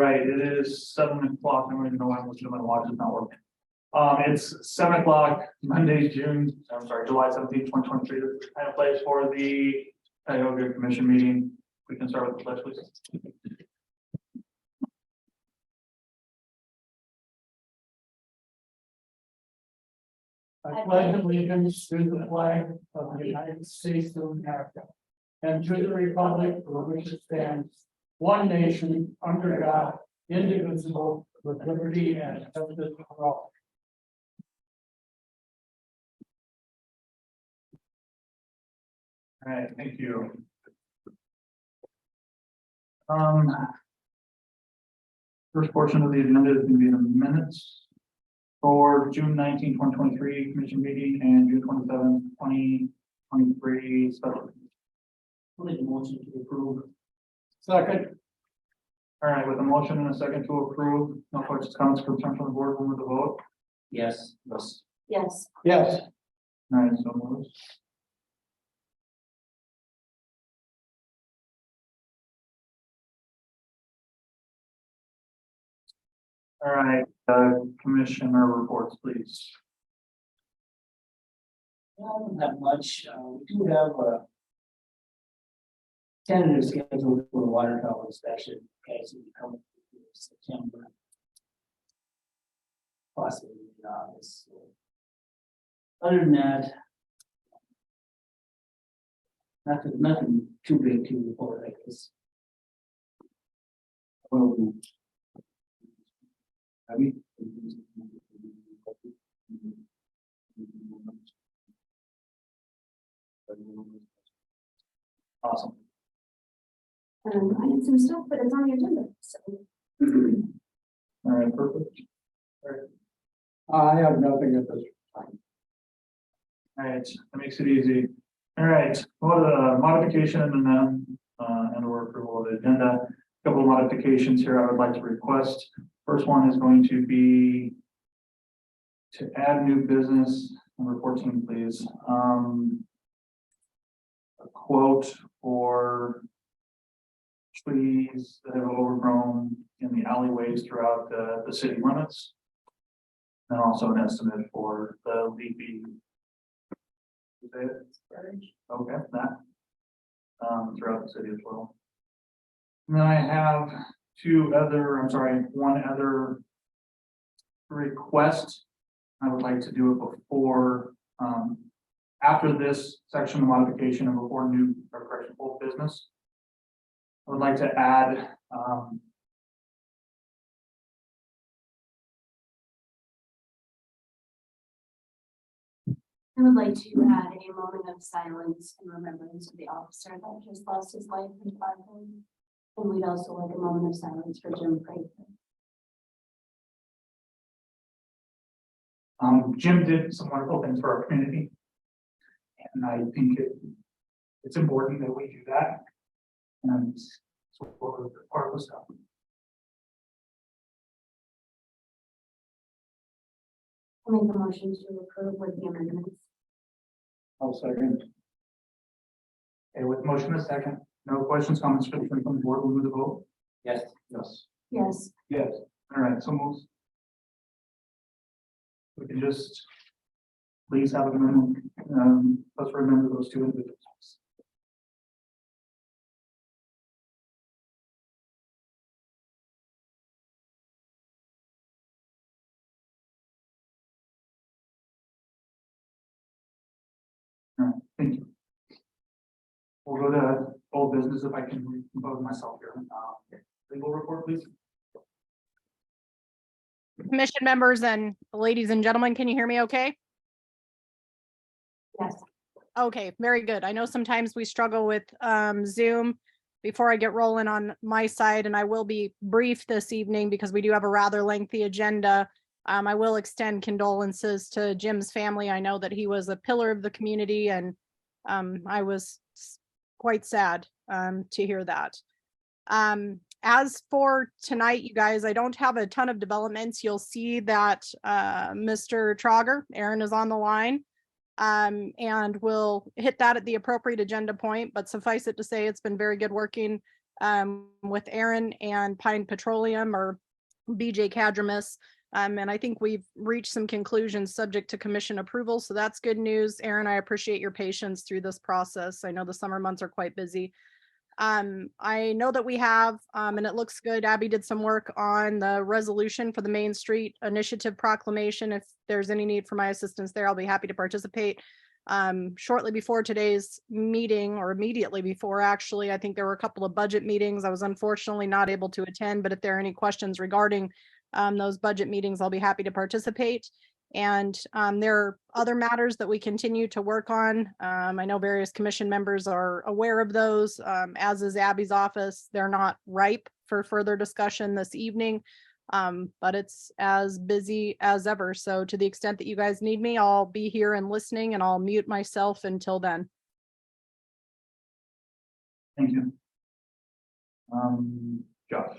right, it is 7 o'clock. I don't even know why I'm looking at my watch, it's not working. It's 7 o'clock, Monday, July 17th, 2023. The kind of place for the Tioga Commission meeting. We can start with the pledge, please. I pledge allegiance to the flag of the United States of America and to the republic for which it stands, one nation, under God, indivisible, with liberty and justice for all. All right, thank you. First portion of the agenda is going to be the minutes for June 19, 2023 commission meeting and June 27, 2023 special. I'll make a motion to approve. Second. All right, with a motion and a second to approve, no questions, comments, concerns from the board, we'll move the vote. Yes. Yes. Yes. Yes. All right, so moved. All right, commissioner reports, please. I don't have much. We do have a tentative schedule for the water tower inspection. Okay, so we come in September. Possibly in August. So other than that, nothing too big to report, I guess. Well, I mean, Awesome. I had some stuff, but it's on the agenda, so. All right, perfect. I have nothing at this time. All right, that makes it easy. All right, what a modification and then or approval of the agenda. A couple of modifications here I would like to request. First one is going to be to add new business, number 14, please. A quote for trees that have overgrown in the alleyways throughout the city limits. And also an estimate for the leafy. Okay, that throughout the city as well. And then I have one other request. I would like to do it before, after this section of modification and before new or correction old business. I would like to add, I would like to add a moment of silence in remembrance of the officer that just lost his life in firefighting. And we'd also like a moment of silence for Jim Fraser. Jim did some wonderful things for our community. And I think it's important that we do that. And so we're part of the stuff. I'll make a motion to approve with the amendments. I'll second. Okay, with motion and second, no questions, comments from the board, we'll move the vote. yes. Yes. Yes. Yes. All right, so moves. We can just please have a minute. Let's remember those two individuals. All right, thank you. We'll go to old business if I can recompose myself here. Legal report, please. Commission members and ladies and gentlemen, can you hear me okay? Yes. Okay, very good. I know sometimes we struggle with Zoom. Before I get rolling on my side, and I will be brief this evening because we do have a rather lengthy agenda. I will extend condolences to Jim's family. I know that he was a pillar of the community, and I was quite sad to hear that. As for tonight, you guys, I don't have a ton of developments. You'll see that Mr. Tioga, Aaron, is on the line, and we'll hit that at the appropriate agenda point. But suffice it to say, it's been very good working with Aaron and Pine Petroleum or BJ Cadremus. And I think we've reached some conclusions subject to commission approval. So that's good news. Aaron, I appreciate your patience through this process. I know the summer months are quite busy. I know that we have, and it looks good. Abby did some work on the resolution for the Main Street Initiative proclamation. If there's any need for my assistance there, I'll be happy to participate. Shortly before today's meeting, or immediately before, actually, I think there were a couple of budget meetings. I was unfortunately not able to attend, but if there are any questions regarding those budget meetings, I'll be happy to participate. And there are other matters that we continue to work on. I know various commission members are aware of those, as is Abby's office. They're not ripe for further discussion this evening, but it's as busy as ever. So to the extent that you guys need me, I'll be here and listening, and I'll mute myself until then. Thank you. Josh.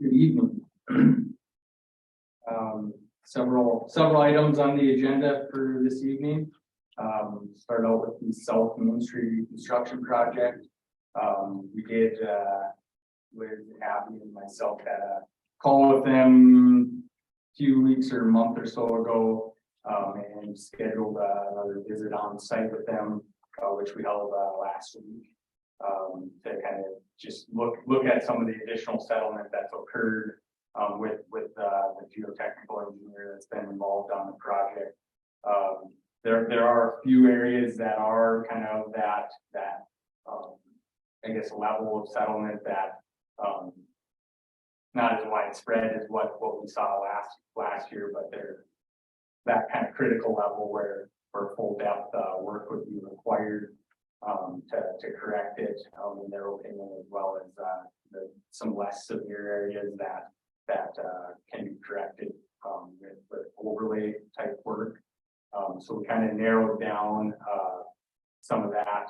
Good evening. Several items on the agenda for this evening. Start out with the South Main Street reconstruction project. We did, with Abby and myself, had a call with them a few weeks or a month or so ago, and scheduled another visit on site with them, which we held last week. To kind of just look at some of the additional settlement that's occurred with the geotechnical engineer that's been involved on the project. There are a few areas that are kind of that I guess level of settlement that not as widespread as what we saw last year, but they're that kind of critical level where full depth work would be required to correct it, in their opinion, as well as some less severe areas that can be corrected with overlay type work. So we kind of narrowed down some of that.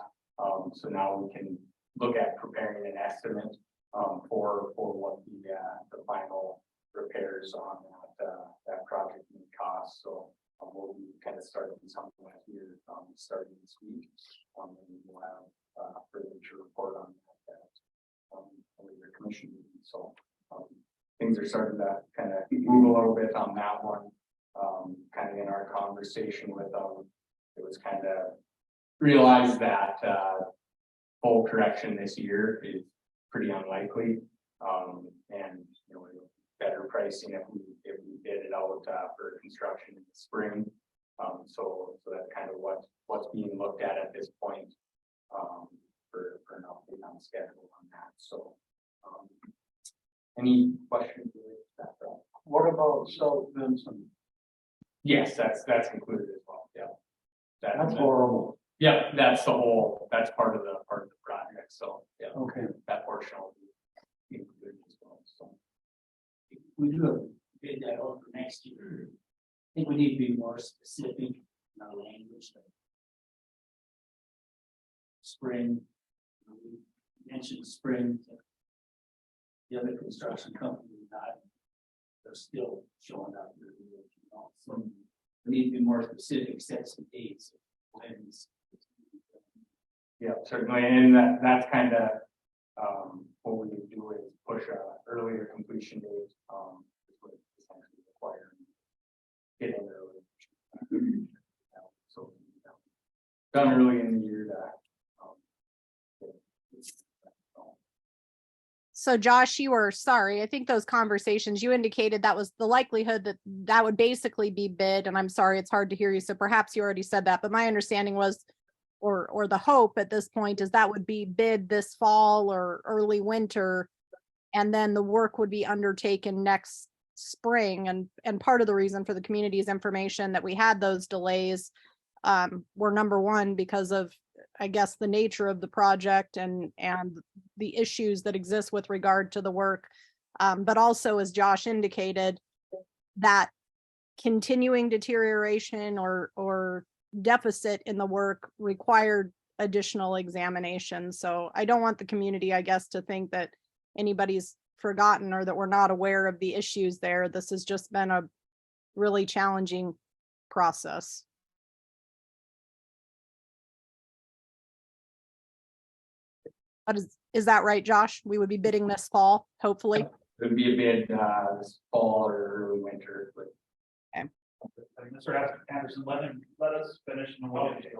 So now we can look at preparing an estimate for what the final repairs on that project may cost. So we'll be kind of starting something like here, starting this week. And we'll have further to report on that later commission meeting. So things are starting to kind of move a little bit on that one. Kind of in our conversation with them, it was kind of realized that full correction this year is pretty unlikely. And you know, better pricing if we bid it out for construction in the spring. So that's kind of what's being looked at this point, for an update on schedule on that. So any questions? What about South Vincent? Yes, that's included as well. Yeah. That's horrible. Yeah, that's part of the project. So yeah, Okay. that portion will be included as well. So We do have bid that out for next year. I think we need to be more specific in our language. Spring, we mentioned spring. The other construction company, they're still showing up. So we need to be more specific, set some dates. yeah, certainly, and that's kind of what we would do is push a earlier completion date. Which would essentially require getting early. So done early in the year that. So Josh, I think those conversations, you indicated that was the likelihood that would basically be bid, and I'm sorry, it's hard to hear you. So perhaps you already said that, but my understanding was, or the hope at this point is that would be bid this fall or early winter. And then the work would be undertaken next spring. And part of the reason for the community's information that we had those delays were, number one, because of, I guess, the nature of the project and the issues that exist with regard to the work. But also, as Josh indicated, that continuing deterioration or deficit in the work required additional examination. So I don't want the community, I guess, to think that anybody's forgotten or that we're not aware of the issues there. This has just been a really challenging process. But is that right, Josh? We would be bidding this fall, hopefully. It would be a bid, this fall or early winter, but Mr. Anderson, let us finish and we'll. Okay.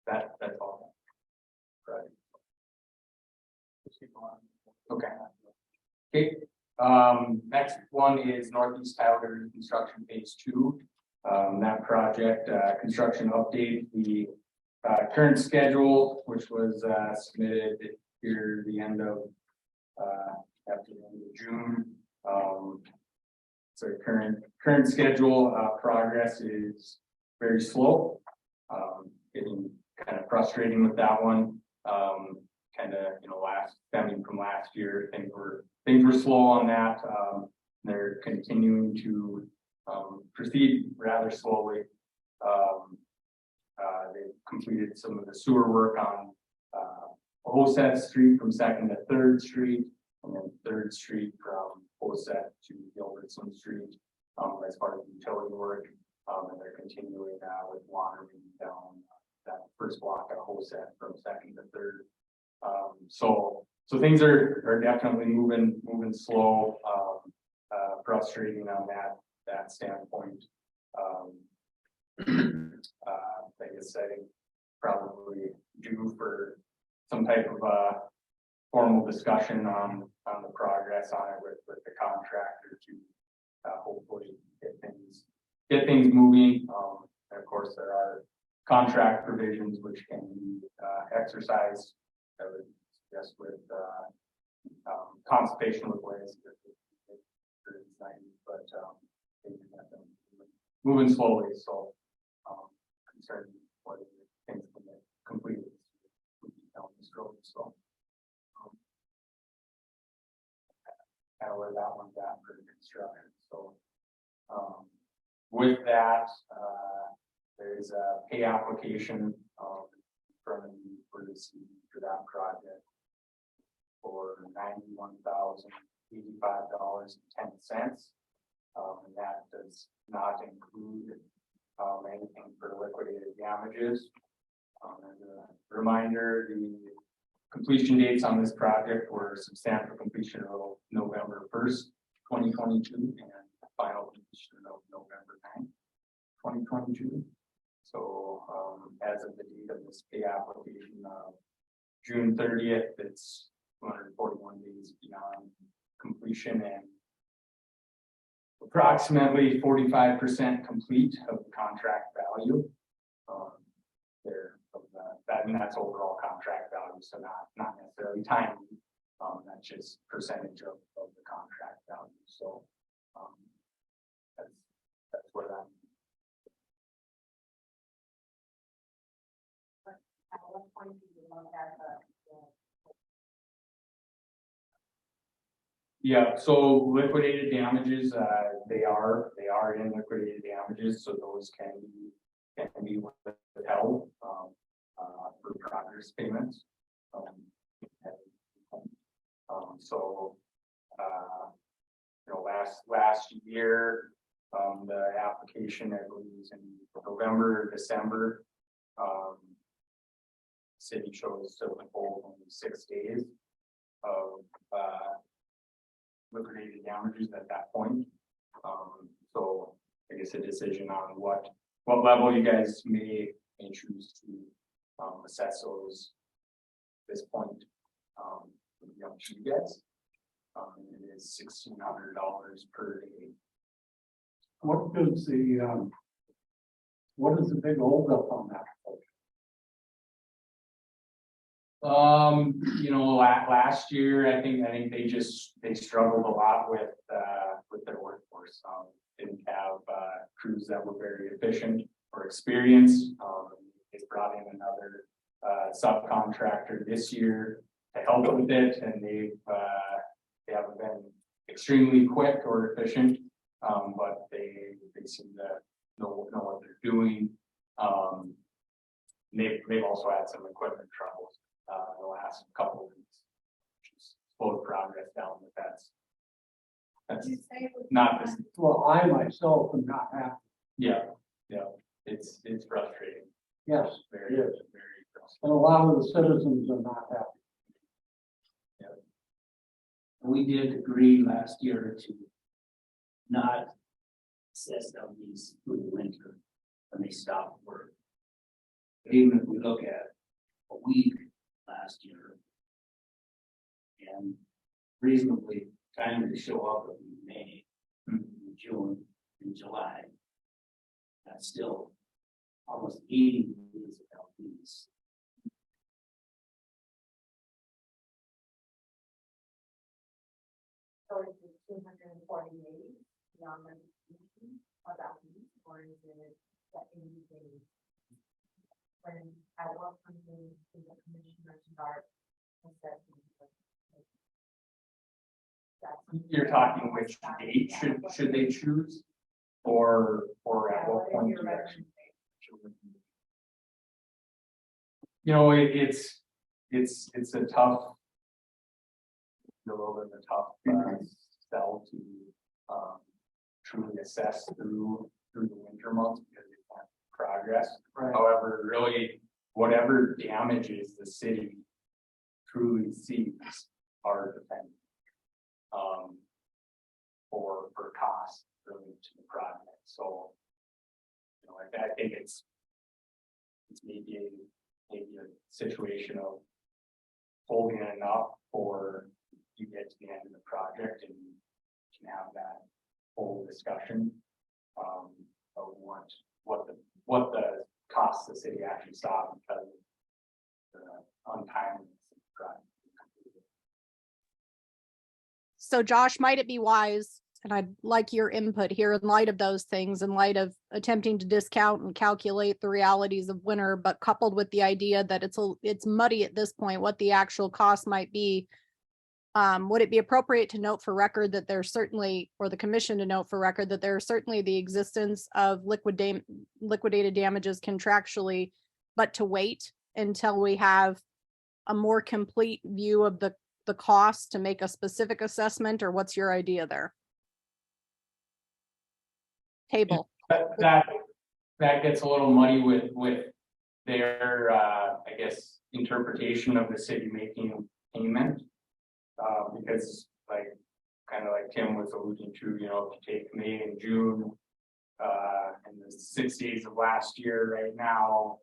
that's all. Right. Okay. Okay, next one is Northeast Tioga Reconstruction Phase 2. That project, construction update, the current schedule, which was submitted here the end of after the end of June. So current schedule progress is very slow. Getting kind of frustrating with that one. Kind of, stemming from last year, things were slow on that. They're continuing to proceed rather slowly. They completed some of the sewer work on Hosett Street from 2nd to 3rd Street, and then 3rd Street from Hosett to Gilbertson Street as part of utility work. And they're continuing with watering down that first block of Hosett from 2nd to 3rd. So things are definitely moving slow, frustrating on that standpoint. Like I said, probably due for some type of formal discussion on the progress on it with the contractor to hopefully get things moving. And of course, there are contract provisions which can be exercised. I would suggest with consultation with ways, but moving slowly. So concerned whether things can get completed down this road. So kind of where that one's at for the construction. So with that, there's a pay application for that project for $91,085.10. And that does not include anything for liquidated damages. As a reminder, the completion dates on this project were substantial completion of November 1st, 2022, and final completion of November 9th, 2022. So as of the date of this pay application, June 30th, it's 241 days beyond completion and approximately 45% complete of the contract value. That's overall contract value, so not necessarily timing. That's just percentage of the contract value. So that's where that. At what point do you want that? Yeah, so liquidated damages, they are in liquidated damages, so those can be withheld for progress payments. Last year, the application, I believe, was in November, December. City chose to withhold only 6 days of liquidated damages at that point. So I guess a decision on what level you guys may choose to assess those at this point. To you guys. It is $1,600 per day. What is the big holdup on that? Last year, I think they struggled a lot with their workforce. Didn't have crews that were very efficient or experienced. They brought in another subcontractor this year to help with it, and they haven't been extremely quick or efficient, but they seem to know what they're doing. They've also had some equipment troubles the last couple of weeks, which is slowed progress down, but That's not this, Well, I myself am not happy. yeah, it's frustrating. Yes, Very, it very is. frustrating. And a lot of the citizens are not happy. We did agree last year to not assess these through the winter when they stopped work. But even if we look at a week last year and reasonably time to show up in May, June, and July, that's still almost 80 days of LPs. So is it 240 days beyond the of that week, or is it the 80 days? When at what point do the commissioners start assessing? You're talking which date should they choose? Or at what point? Do you actually choose? You know, it's a tough. A little bit of a tough sell to truly assess through the winter months because it's not progress. Right. However, really, whatever damages the city truly sees are dependent for costs related to the project. So, you know, I think it's maybe a situation of holding it enough for you get to the end of the project and you can have that whole discussion of what the costs the city actually saw because of the untimeliness of the project. So Josh, might it be wise, and I'd like your input here in light of those things, in light of attempting to discount and calculate the realities of winter, but coupled with the idea that it's muddy at this point, what the actual cost might be. Would it be appropriate to note for record that there's certainly, or the commission to note for record that there's certainly the existence of liquidated damages contractually, but to wait until we have a more complete view of the cost to make a specific assessment, or what's your idea there? Table. That gets a little muddy with their I guess interpretation of the city making payment. Because kind of like Tim was alluding to, you know, if you take May and June, and the 6 days of last year right now,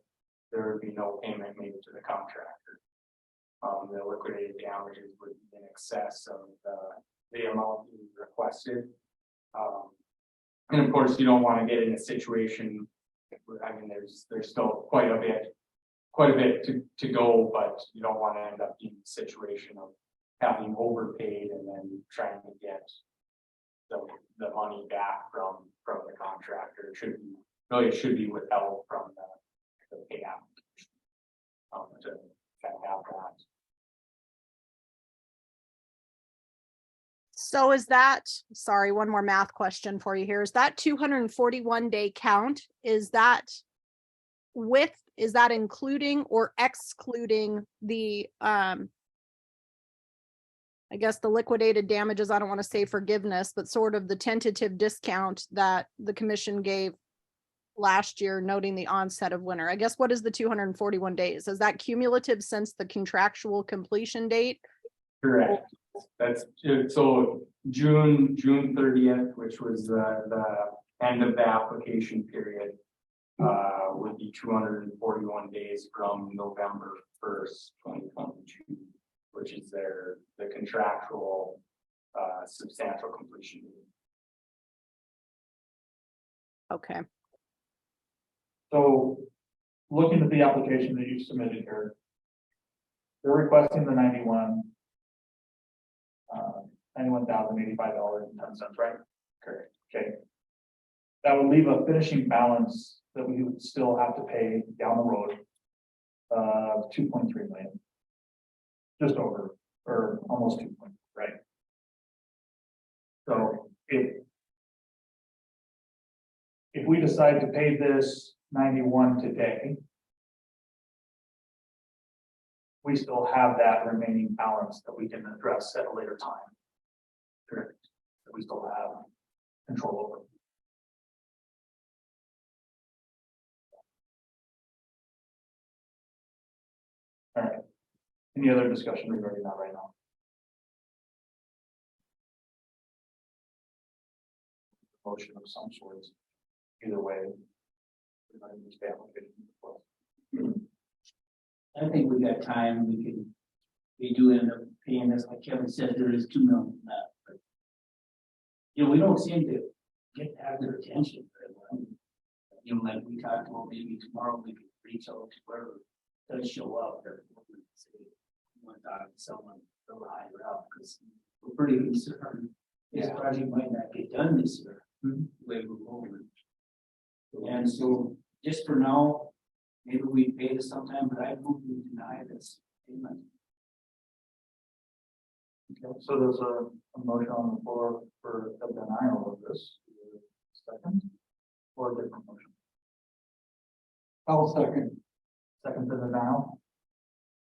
there would be no payment made to the contractor. The liquidated damages would be in excess of the amount you requested. And of course, you don't want to get in a situation, I mean, there's still quite a bit to go, but you don't want to end up in a situation of having overpaid and then trying to get the money back from the contractor. It should be withheld from the pay application. To kind of have that. So is that, sorry, one more math question for you here. Is that 241 day count? Is that including or excluding the, I guess the liquidated damages, I don't want to say forgiveness, but sort of the tentative discount that the commission gave last year, noting the onset of winter? I guess what is the 241 days? Is that cumulative since the contractual completion date? Correct. That's so June 30th, which was the end of the application period, would be 241 days from November 1st, 2022, which is the contractual substantial completion date. Okay. So looking at the application that you submitted here, they're requesting the $91,085.10, right? Correct. Okay. That would leave a finishing balance that we would still have to pay down the road of 2.3 million. Just over, or almost 2 point, right? So if we decide to pay this 91 today, we still have that remaining balance that we can address at a later time. Correct. that we still have control over. All right. Any other discussion regarding that right now? Motion of some sort, either way. Regarding this application. I think we got time, we do end up paying this, like Kevin said, there is 2 million in that. But, you know, we don't seem to have their attention very well. You know, like we talked about, maybe tomorrow we could reach out to whoever does show up, or say, we want to talk to someone a little higher up, because we're pretty concerned. This project might not get done this year, the way we're moving. And so, just for now, maybe we pay this sometime, but I move we deny this payment. Okay, so there's a motion on the floor for a denial of this. Second, or a different motion? I'll second. Second for denial?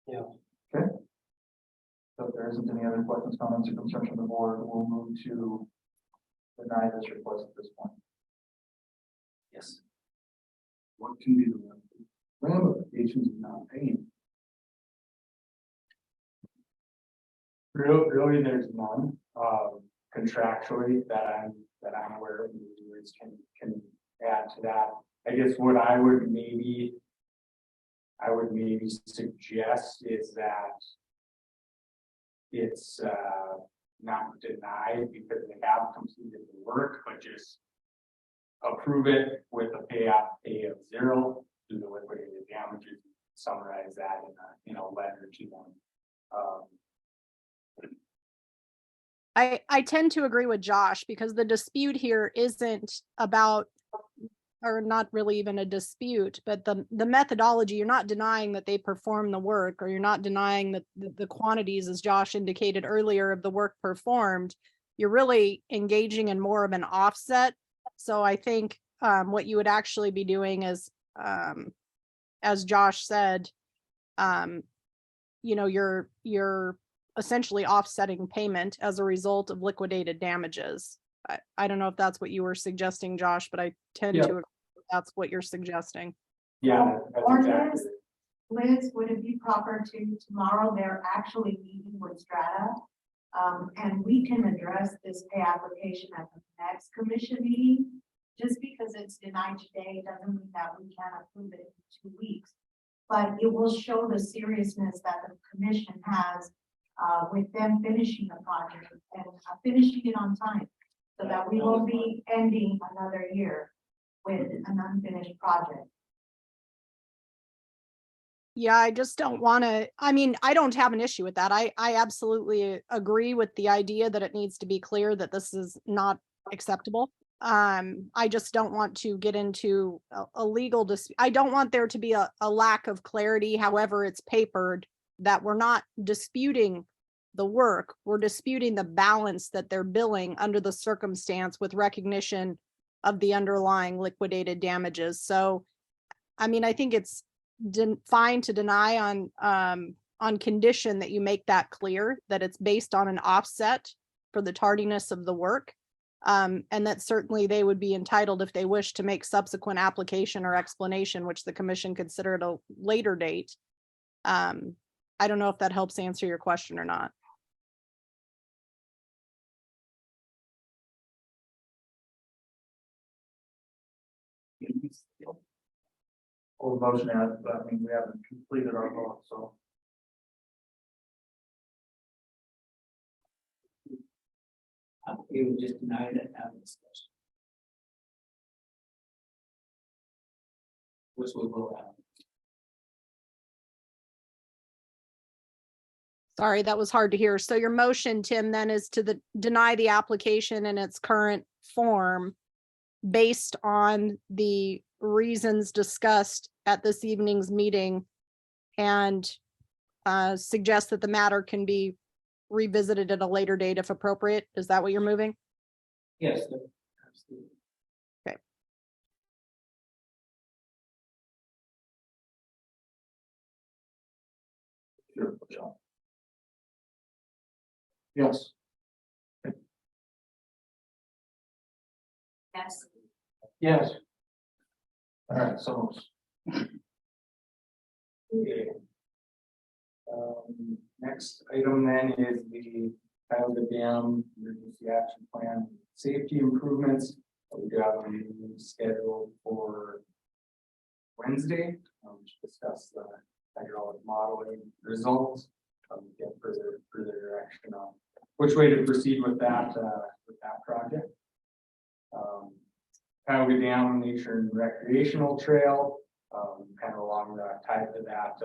Yeah. Okay. So if there isn't any other questions, comments, or concerns from the board, we'll move to deny this request at this point. Yes. What can be the ramifications of not paying? Really, there's none, contractually that I'm aware of, words can add to that. I guess what I would maybe suggest is that it's, not denied because they have completed the work, but just approve it with a pay of 0 to the liquidated damages. Summarize that in a letter to them. I tend to agree with Josh because the dispute here isn't about, or not really even a dispute, but the methodology. You're not denying that they perform the work, or you're not denying that the quantities, as Josh indicated earlier, of the work performed. You're really engaging in more of an offset. So I think what you would actually be doing is, as Josh said, you know, you're essentially offsetting payment as a result of liquidated damages. I don't know if that's what you were suggesting, Josh, but I tend to agree that's what you're suggesting. Yeah, that's Or exactly. Liz, would it be proper to, tomorrow, they're actually meeting with Strata? And we can address this pay application at the next commission meeting. Just because it's denied today doesn't mean that we can't approve it in 2 weeks. But it will show the seriousness that the commission has with them finishing the project and finishing it on time, so that we won't be ending another year with an unfinished project. Yeah, I just don't want to, I mean, I don't have an issue with that. I absolutely agree with the idea that it needs to be clear that this is not acceptable. I just don't want to get into a legal dispute. I don't want there to be a lack of clarity, however it's papered, that we're not disputing the work. We're disputing the balance that they're billing under the circumstance with recognition of the underlying liquidated damages. So, I mean, I think it's fine to deny on condition that you make that clear, that it's based on an offset for the tardiness of the work. And that certainly they would be entitled, if they wish, to make subsequent application or explanation, which the commission consider at a later date. I don't know if that helps answer your question or not. Full motion has, but I mean, we haven't completed our vote, so. I'm okay with just denying it and have a discussion. Which we will have. Sorry, that was hard to hear. So your motion, Tim, then is to deny the application in its current form based on the reasons discussed at this evening's meeting, and suggest that the matter can be revisited at a later date if appropriate. Is that what you're moving? Yes, absolutely. Okay. Sure, John. Yes. Yes. Yes. All right, so. Okay. Next item then is the Tioga Dam Emergency Action Plan safety improvements. We do have a meeting scheduled for Wednesday, to discuss the hydraulic modeling results. Get further direction on which way to proceed with that project. Tioga Dam Nature and Recreational Trail, kind of along the tied to that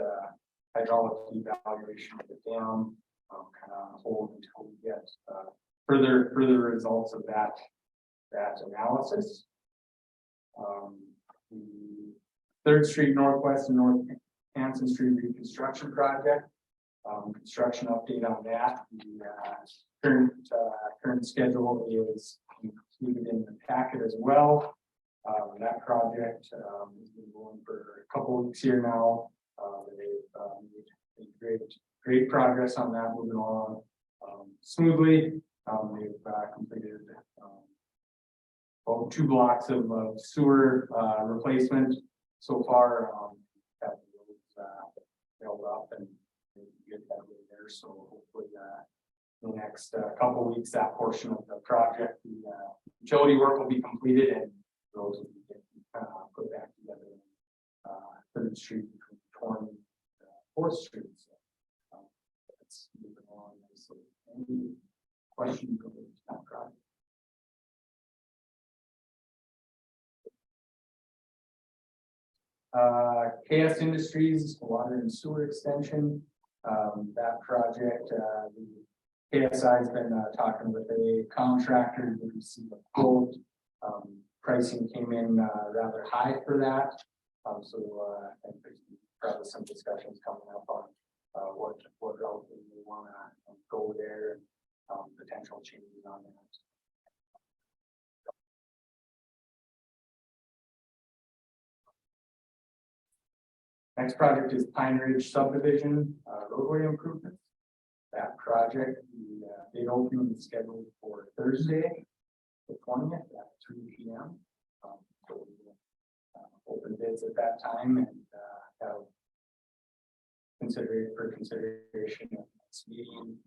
hydraulic evaluation of the dam, kind of on hold until we get further results of that analysis. The 3rd Street Northwest and North Hanson Street reconstruction project. Construction update on that. The current schedule is included in the packet as well. That project has been going for a couple of weeks here now. They've made great progress on that, moving along smoothly. They've completed about 2 blocks of sewer replacement so far. Have built up and get that way there. So hopefully the next couple of weeks, that portion of the project, the utility work will be completed and those will be put back together. 3rd Street between 20 and 4th Street. So it's moving along nicely. Any questions on that project? KS Industries water and sewer extension. That project, the KSI has been talking with a contractor to receive a quote. Pricing came in rather high for that. So I think there's probably some discussions coming up on what route we want to go there and potential changes on that. Next project is Pine Ridge subdivision roadway improvements. That project, the bid opening is scheduled for Thursday, the 20th at 3 p.m. So we will open bids at that time and have consideration of this meeting,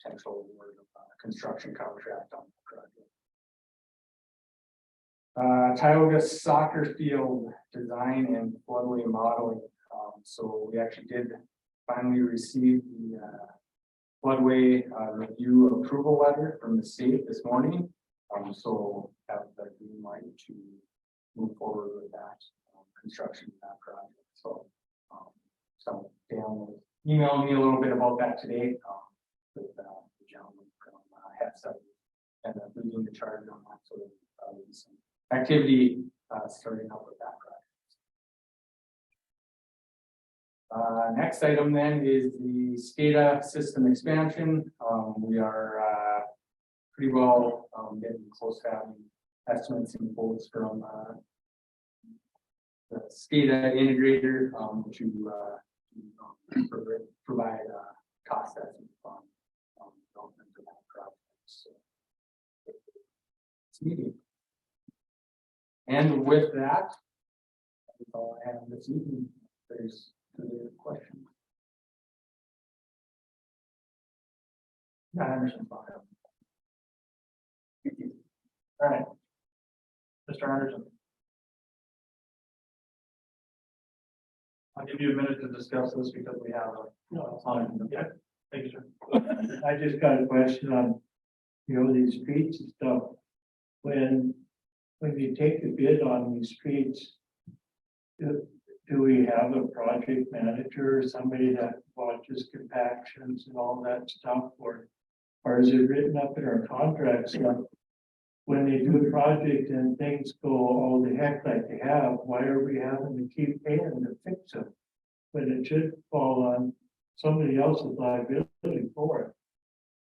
potential award of construction contract on the project. Tioga soccer field design and floodway modeling. So we actually did finally receive the floodway review approval letter from the state this morning. So have the green light to move forward with that construction of that project. So Dan will email me a little bit about that today with the gentleman from HEPSA and leading the charge on that. So there'll be some activity starting up with that project. Next item then is the SCADA system expansion. We are pretty well getting close to having estimates and quotes from the SCADA integrator to provide cost estimates on development of that project. So it's needed. And with that, that's all I have this evening. There's a question. Yeah, I understand. All right. Mr. Anderson. I'll give you a minute to discuss this because we have a time. Yeah, thank you, sir. I just got a question on, these streets and stuff. When you take the bid on these streets, do we have a project manager or somebody that watches compactions and all that stuff, or is it written up in our contracts? When they do a project and things go all the heck like they have, why are we having to keep paying to fix them? But it should fall on somebody else's liability for it.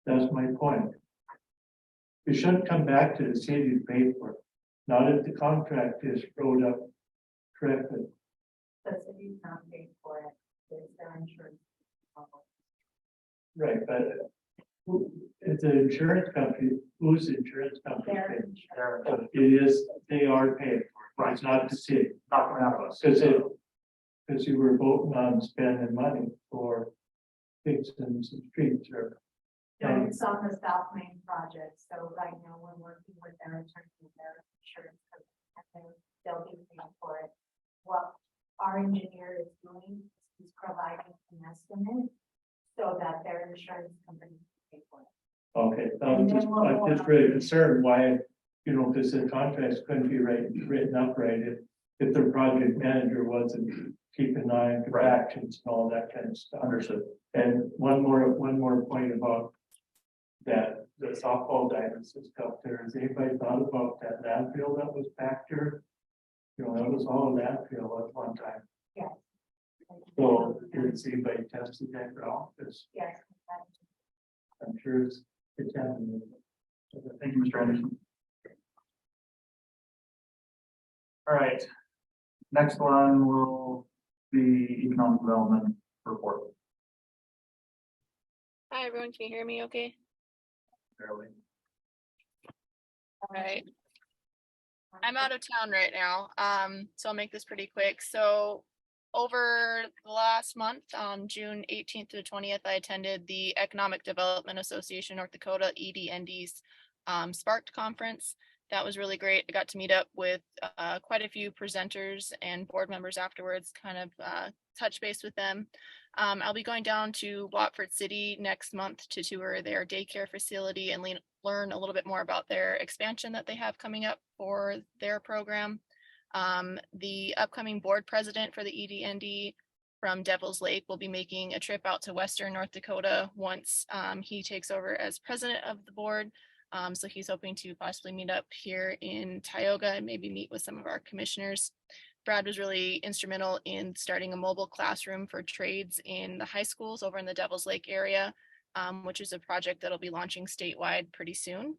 That's my point. It shouldn't come back to the city to pay for it, not if the contract is wrote up correctly. The city's not paying for it, it's their insurance. Right, but it's an insurance company, who's the insurance company? Their paying? insurance. there, It is, they are paying for it, it's not the city, not coming out of us. because you were voting on spending money for fixing some streets or. No, it's on the South Main project, so right now we're working with their attorney, and their insurance company, and they'll be paying for it. What our engineer is doing is providing an estimate so that their insurance company can pay for it. Okay, I'm just really concerned why, you know, because the contracts couldn't be written up right if the project manager wasn't keeping an eye on the Right. actions and all that kind of stuff. Understood. And one more point about that, the softball diamonds and stuff there. Has anybody thought about that landfill that was back there? You know, that was all landfill at one time. Yes. So did anybody tested that ground? Because Yes. I'm sure it's contaminated. Thank you, Mr. Anderson. All right. Next one will be economic development report. Hi, everyone. Can you hear me okay? Barely. All right. I'm out of town right now, so I'll make this pretty quick. So over the last month, on June 18th to the 20th, I attended the Economic Development Association North Dakota, EDND's Sparked Conference. That was really great. I got to meet up with quite a few presenters and board members afterwards, kind of touch base with them. I'll be going down to Watford City next month to tour their daycare facility and learn a little bit more about their expansion that they have coming up for their program. The upcoming board president for the EDND from Devil's Lake will be making a trip out to Western North Dakota once he takes over as president of the board. So he's hoping to possibly meet up here in Tioga and maybe meet with some of our commissioners. Brad was really instrumental in starting a mobile classroom for trades in the high schools over in the Devil's Lake area, which is a project that'll be launching statewide pretty soon.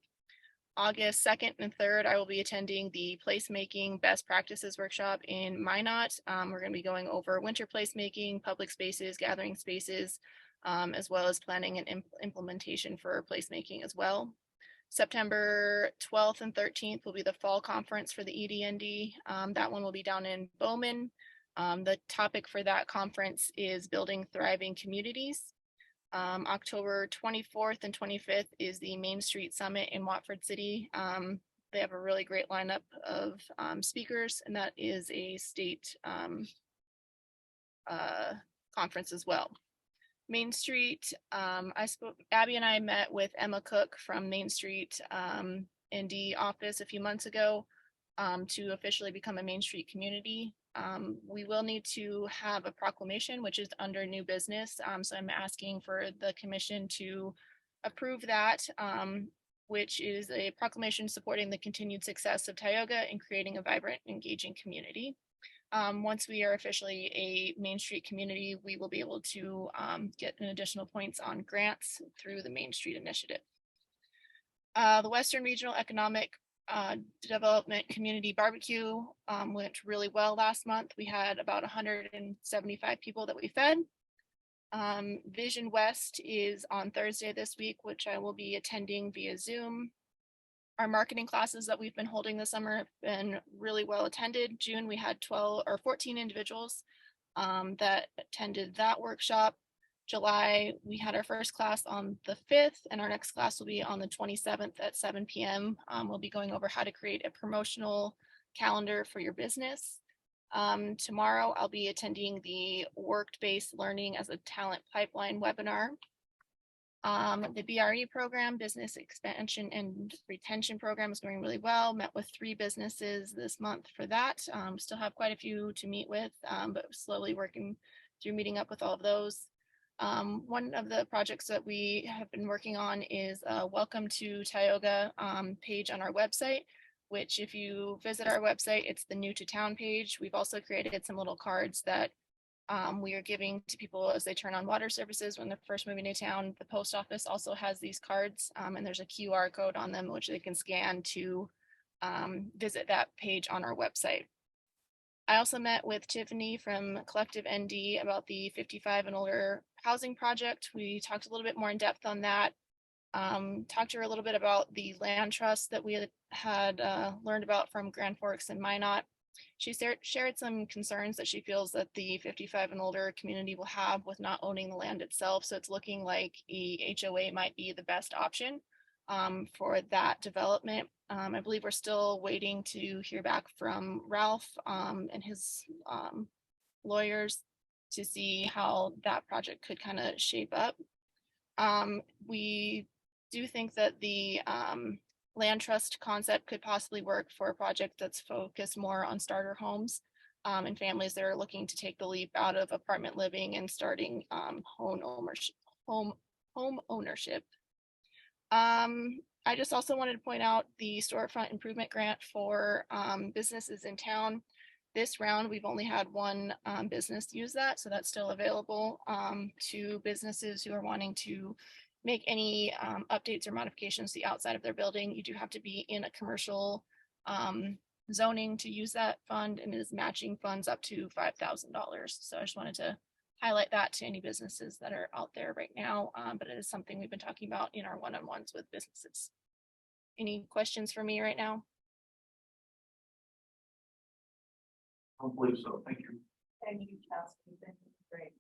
August 2nd and 3rd, I will be attending the placemaking best practices workshop in Minot. We're going to be going over winter placemaking, public spaces, gathering spaces, as well as planning and implementation for placemaking as well. September 12th and 13th will be the fall conference for the EDND. That one will be down in Bowman. The topic for that conference is building thriving communities. October 24th and 25th is the Main Street Summit in Watford City. They have a really great lineup of speakers, and that is a state conference as well. Main Street, Abby and I met with Emma Cook from Main Street ND office a few months ago to officially become a Main Street community. We will need to have a proclamation, which is under new business. So I'm asking for the commission to approve that, which is a proclamation supporting the continued success of Tioga in creating a vibrant, engaging community. Once we are officially a Main Street community, we will be able to get an additional points on grants through the Main Street initiative. The Western Regional Economic Development Community Barbecue went really well last month. We had about 175 people that we fed. Vision West is on Thursday this week, which I will be attending via Zoom. Our marketing classes that we've been holding this summer have been really well attended. June, we had 14 individuals that attended that workshop. July, we had our first class on the 5th, and our next class will be on the 27th at 7 p.m. We'll be going over how to create a promotional calendar for your business. Tomorrow, I'll be attending the Work-Based Learning as a Talent Pipeline webinar. The BRE program, Business Expansion and Retention Program, is going really well. Met with 3 businesses this month for that. Still have quite a few to meet with, but slowly working through meeting up with all of those. One of the projects that we have been working on is a Welcome to Tioga page on our website, which if you visit our website, it's the New to Town page. We've also created some little cards that we are giving to people as they turn on water services when they're first moving to town. The post office also has these cards, and there's a QR code on them which they can scan to visit that page on our website. I also met with Tiffany from Collective ND about the 55 and older housing project. We talked a little bit more in depth on that. Talked to her a little bit about the land trust that we had learned about from Grand Forks and Minot. She shared some concerns that she feels that the 55 and older community will have with not owning the land itself. So it's looking like a HOA might be the best option for that development. I believe we're still waiting to hear back from Ralph and his lawyers to see how that project could kind of shape up. We do think that the land trust concept could possibly work for a project that's focused more on starter homes and families that are looking to take the leap out of apartment living and starting home ownership. I just also wanted to point out the storefront improvement grant for businesses in town. This round, we've only had one business use that, so that's still available to businesses who are wanting to make any updates or modifications to the outside of their building. You do have to be in a commercial zoning to use that fund, and it is matching funds up to $5,000. So I just wanted to highlight that to any businesses that are out there right now, but it is something we've been talking about in our one-on-ones with businesses. Any questions for me right now? I don't believe so. Thank you. Thank you, Chelsea. This is great.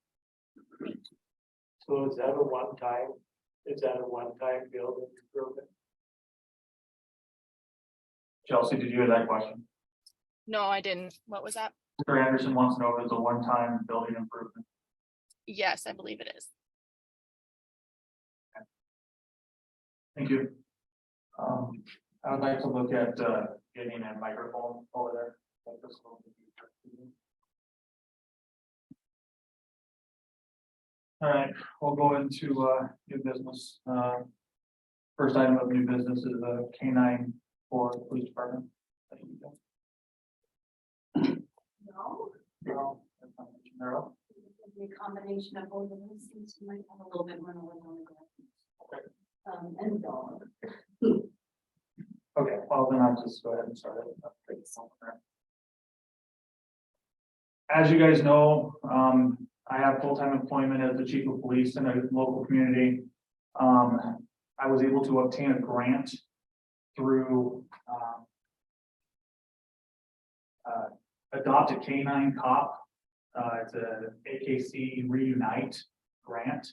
So is that a one-time building improvement? Chelsea, did you hear that question? No, I didn't. What was that? Mr. Anderson wants to know if it's a one-time building improvement. Yes, I believe it is. Thank you. I would like to look at getting a microphone over there. Like this one. All right, we'll go into new business. First item of new business is a K9 for the police department. No, No, that's not mentioned there. it's a combination of both of those things. You might have a little bit more on the ground. And dog. Okay, well then I'll just go ahead and start it. As you guys know, I have full-time employment as the chief of police in a local community. I was able to obtain a grant through Adopt a Canine Cop. It's a AKC Reunite grant,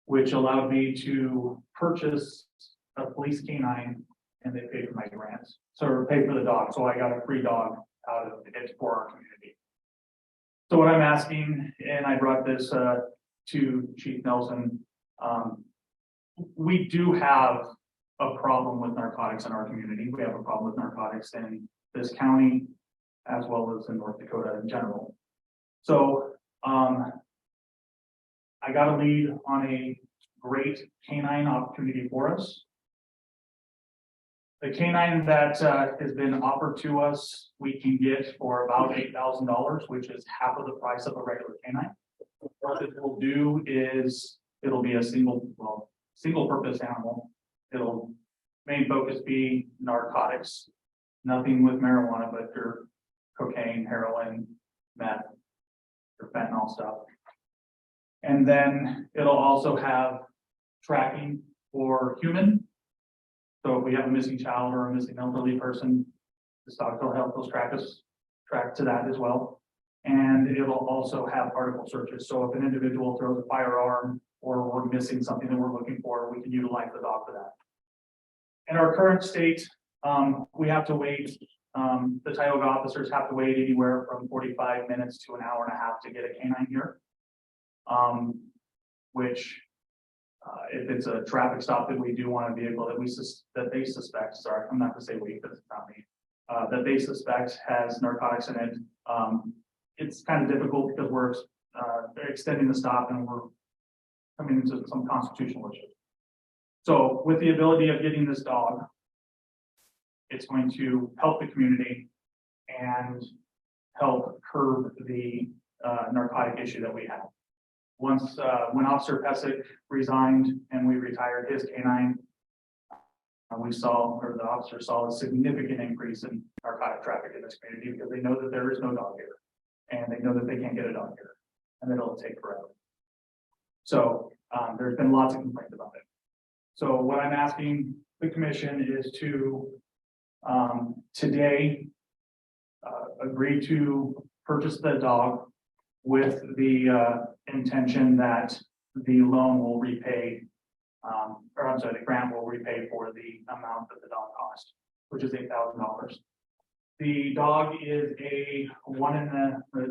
which allowed me to purchase a police canine, and they paid for my grant. So paid for the dog. So I got a free dog out of it for our community. So what I'm asking, and I brought this to Chief Nelson, we do have a problem with narcotics in our community. We have a problem with narcotics in this county as well as in North Dakota in general. So I got a lead on a great canine opportunity for us. The canine that has been offered to us, we can get for about $8,000, which is half of the price of a regular canine. What it will do is it'll be a single purpose animal. It'll main focus be narcotics, nothing with marijuana, but your cocaine, heroin, meth, your fentanyl stuff. And then it'll also have tracking for human. So if we have a missing child or a missing elderly person, this dog will help those track to that as well. And it'll also have article searches. So if an individual throws a firearm or we're missing something that we're looking for, we can utilize the dog for that. In our current state, we have to wait. The Tioga officers have to wait anywhere from 45 minutes to an hour and a half to get a canine here. Which if it's a traffic stop that we do want a vehicle that they suspect, sorry, I'm not gonna say we because it's not me, that they suspect has narcotics in it. It's kind of difficult because we're extending the stop and we're coming into some constitutional issues. So with the ability of getting this dog, it's going to help the community and help curb the narcotic issue that we have. Once, when Officer Pesic resigned and we retired his canine, we saw, or the officer saw, a significant increase in narcotic traffic in this community because they know that there is no dog here, and they know that they can't get a dog here, and that it'll take forever. So there's been lots of complaints about it. So what I'm asking the commission is to, today, agree to purchase the dog with the, intention that the loan will repay, or I'm sorry, the grant will repay for the amount that the dog cost, which is $8,000. The dog is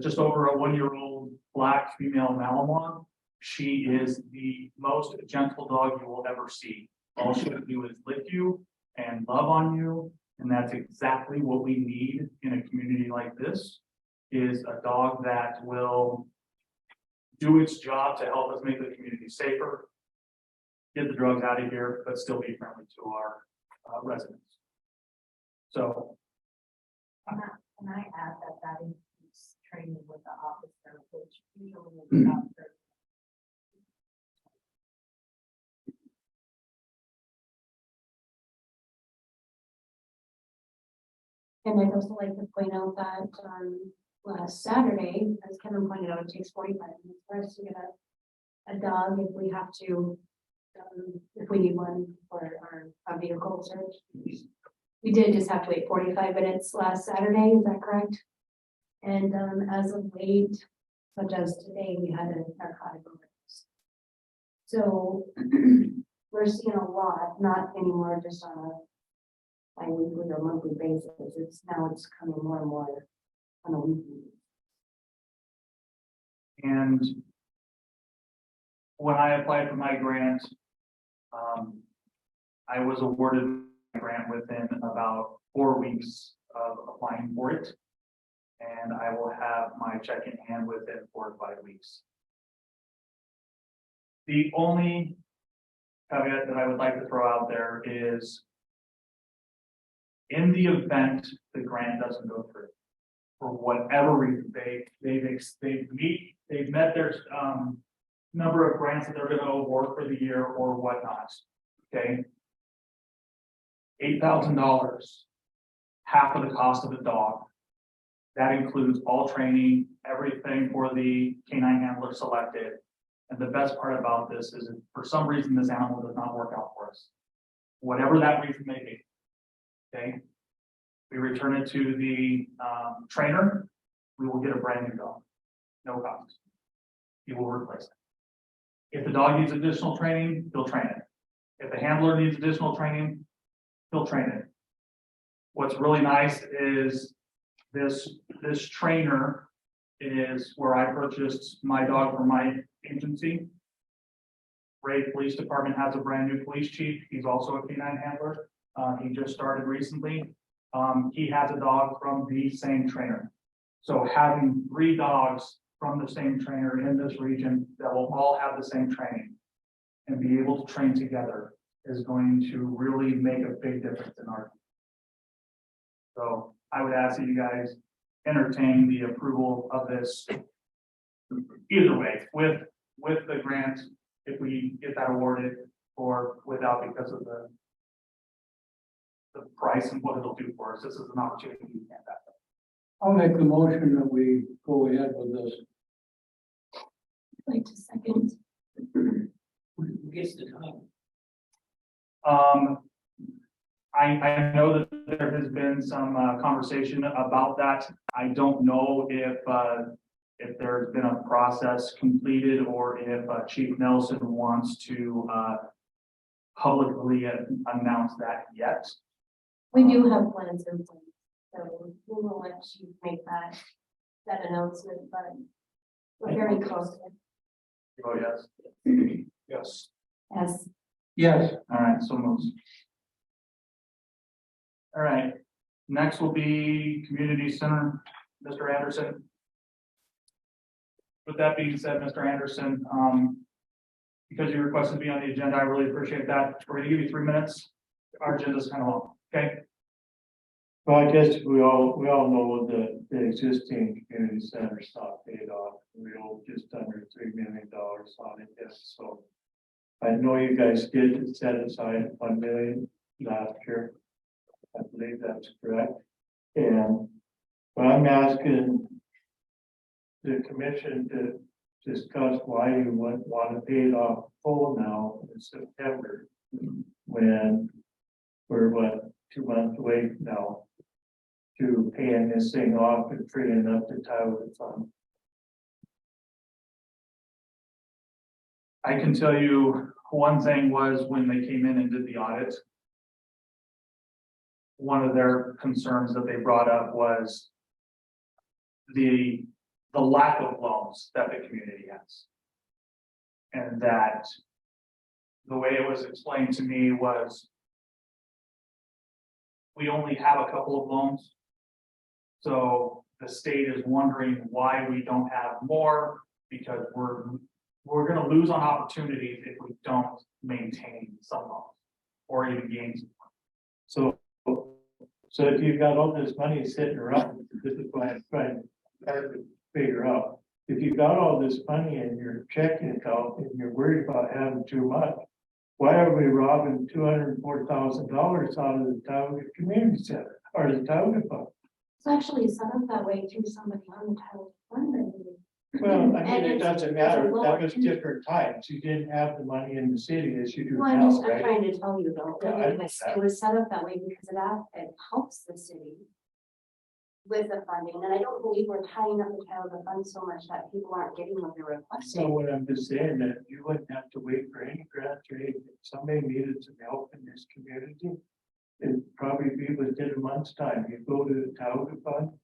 just over a 1-year-old black female Malinois. She is the most gentle dog you will ever see. All she will do is lick you and love on you. And that's exactly what we need in a community like this, is a dog that will do its job to help us make the community safer, get the drugs out of here, but still be friendly to our residents. So. Can I add that includes training with the officer, which usually is about 30. And I'd also like to point out that last Saturday, as Kevin pointed out, it takes 45 minutes for us to get a dog if we have to, if we need one for our vehicle search. We did just have to wait 45 minutes last Saturday, is that correct? And as of late, such as today, we had a narcotic overdose. So we're seeing a lot, not anymore just on a bi-weekly or monthly basis. It's coming more and more on a weekly. And when I applied for my grant, I was awarded a grant within about 4 weeks of applying for it. And I will have my check in hand within 4 to 5 weeks. The only caveat that I would like to throw out there is, in the event the grant doesn't go through, for whatever reason, they've met their number of grants that they're going to award for the year or whatnot. Okay, $8,000, half of the cost of the dog. That includes all training, everything for the canine handler selected. And the best part about this is, if for some reason this animal does not work out for us, whatever that reason may be, okay, we return it to the trainer. We will get a brand new dog, no cost. He will replace it. If the dog needs additional training, he'll train it. If the handler needs additional training, he'll train it. What's really nice is this trainer is where I purchased my dog from my agency. Ray Police Department has a brand new police chief. He's also a canine handler. He just started recently. He has a dog from the same trainer. So having 3 dogs from the same trainer in this region that will all have the same training and be able to train together is going to really make a big difference in our. So I would ask that you guys entertain the approval of this either way, with the grant, if we get that awarded, or without, because of the price and what it'll do for us. This is an opportunity we can't have. I'll make the motion that we go ahead with this. I'd like to second. Who gets the time? I know that there has been some conversation about that. I don't know if there's been a process completed, or if Chief Nelson wants to publicly announce that yet. We do have plans in place, so we will let you make that announcement, but we're very close. Oh, yes. Yes. As Yes. All right, so moves. All right, next will be Community Center, Mr. Anderson. With that being said, Mr. Anderson, because you requested to be on the agenda, I really appreciate that. We're gonna give you 3 minutes. Our agenda's kind of long, okay? Well, I guess we all know the existing community center stock paid off. We owe just under $3 million on it, yes, so. I know you guys did set aside $1 million last year. I believe that's correct. And but I'm asking the commission to discuss why you want to pay it off full now in September, when we're what, 2 months away now to paying this thing off and freeing up the Tioga fund. I can tell you one thing was when they came in and did the audit. One of their concerns that they brought up was the lack of loans that the community has. And that the way it was explained to me was we only have a couple of loans. So the state is wondering why we don't have more, because we're gonna lose on opportunities if we don't maintain some loans or even gain some. So if you've got all this money sitting around, this is what I'm trying to figure out. If you've got all this money in your checking account and you're worried about having too much, why are we robbing $204,000 out of the Tioga Community Center or the Tioga Fund? It's actually set up that way through somebody on the title fund, I believe. Well, I mean, And it it's- doesn't it's matter. a lower That was interest. different times. You didn't have the money in the city as you do Well, I'm now, just, I'm right? trying to tell you though, Yeah, I it know was, that. it was set up that way because it helps the city with the funding, and I don't believe we're tying up the title of the fund so much that people aren't getting what they're So requesting. what I'm just saying that you wouldn't have to wait for any grants or anything. If somebody needed some help in this community, it'd probably be within a month's time. You go to the Tioga Fund,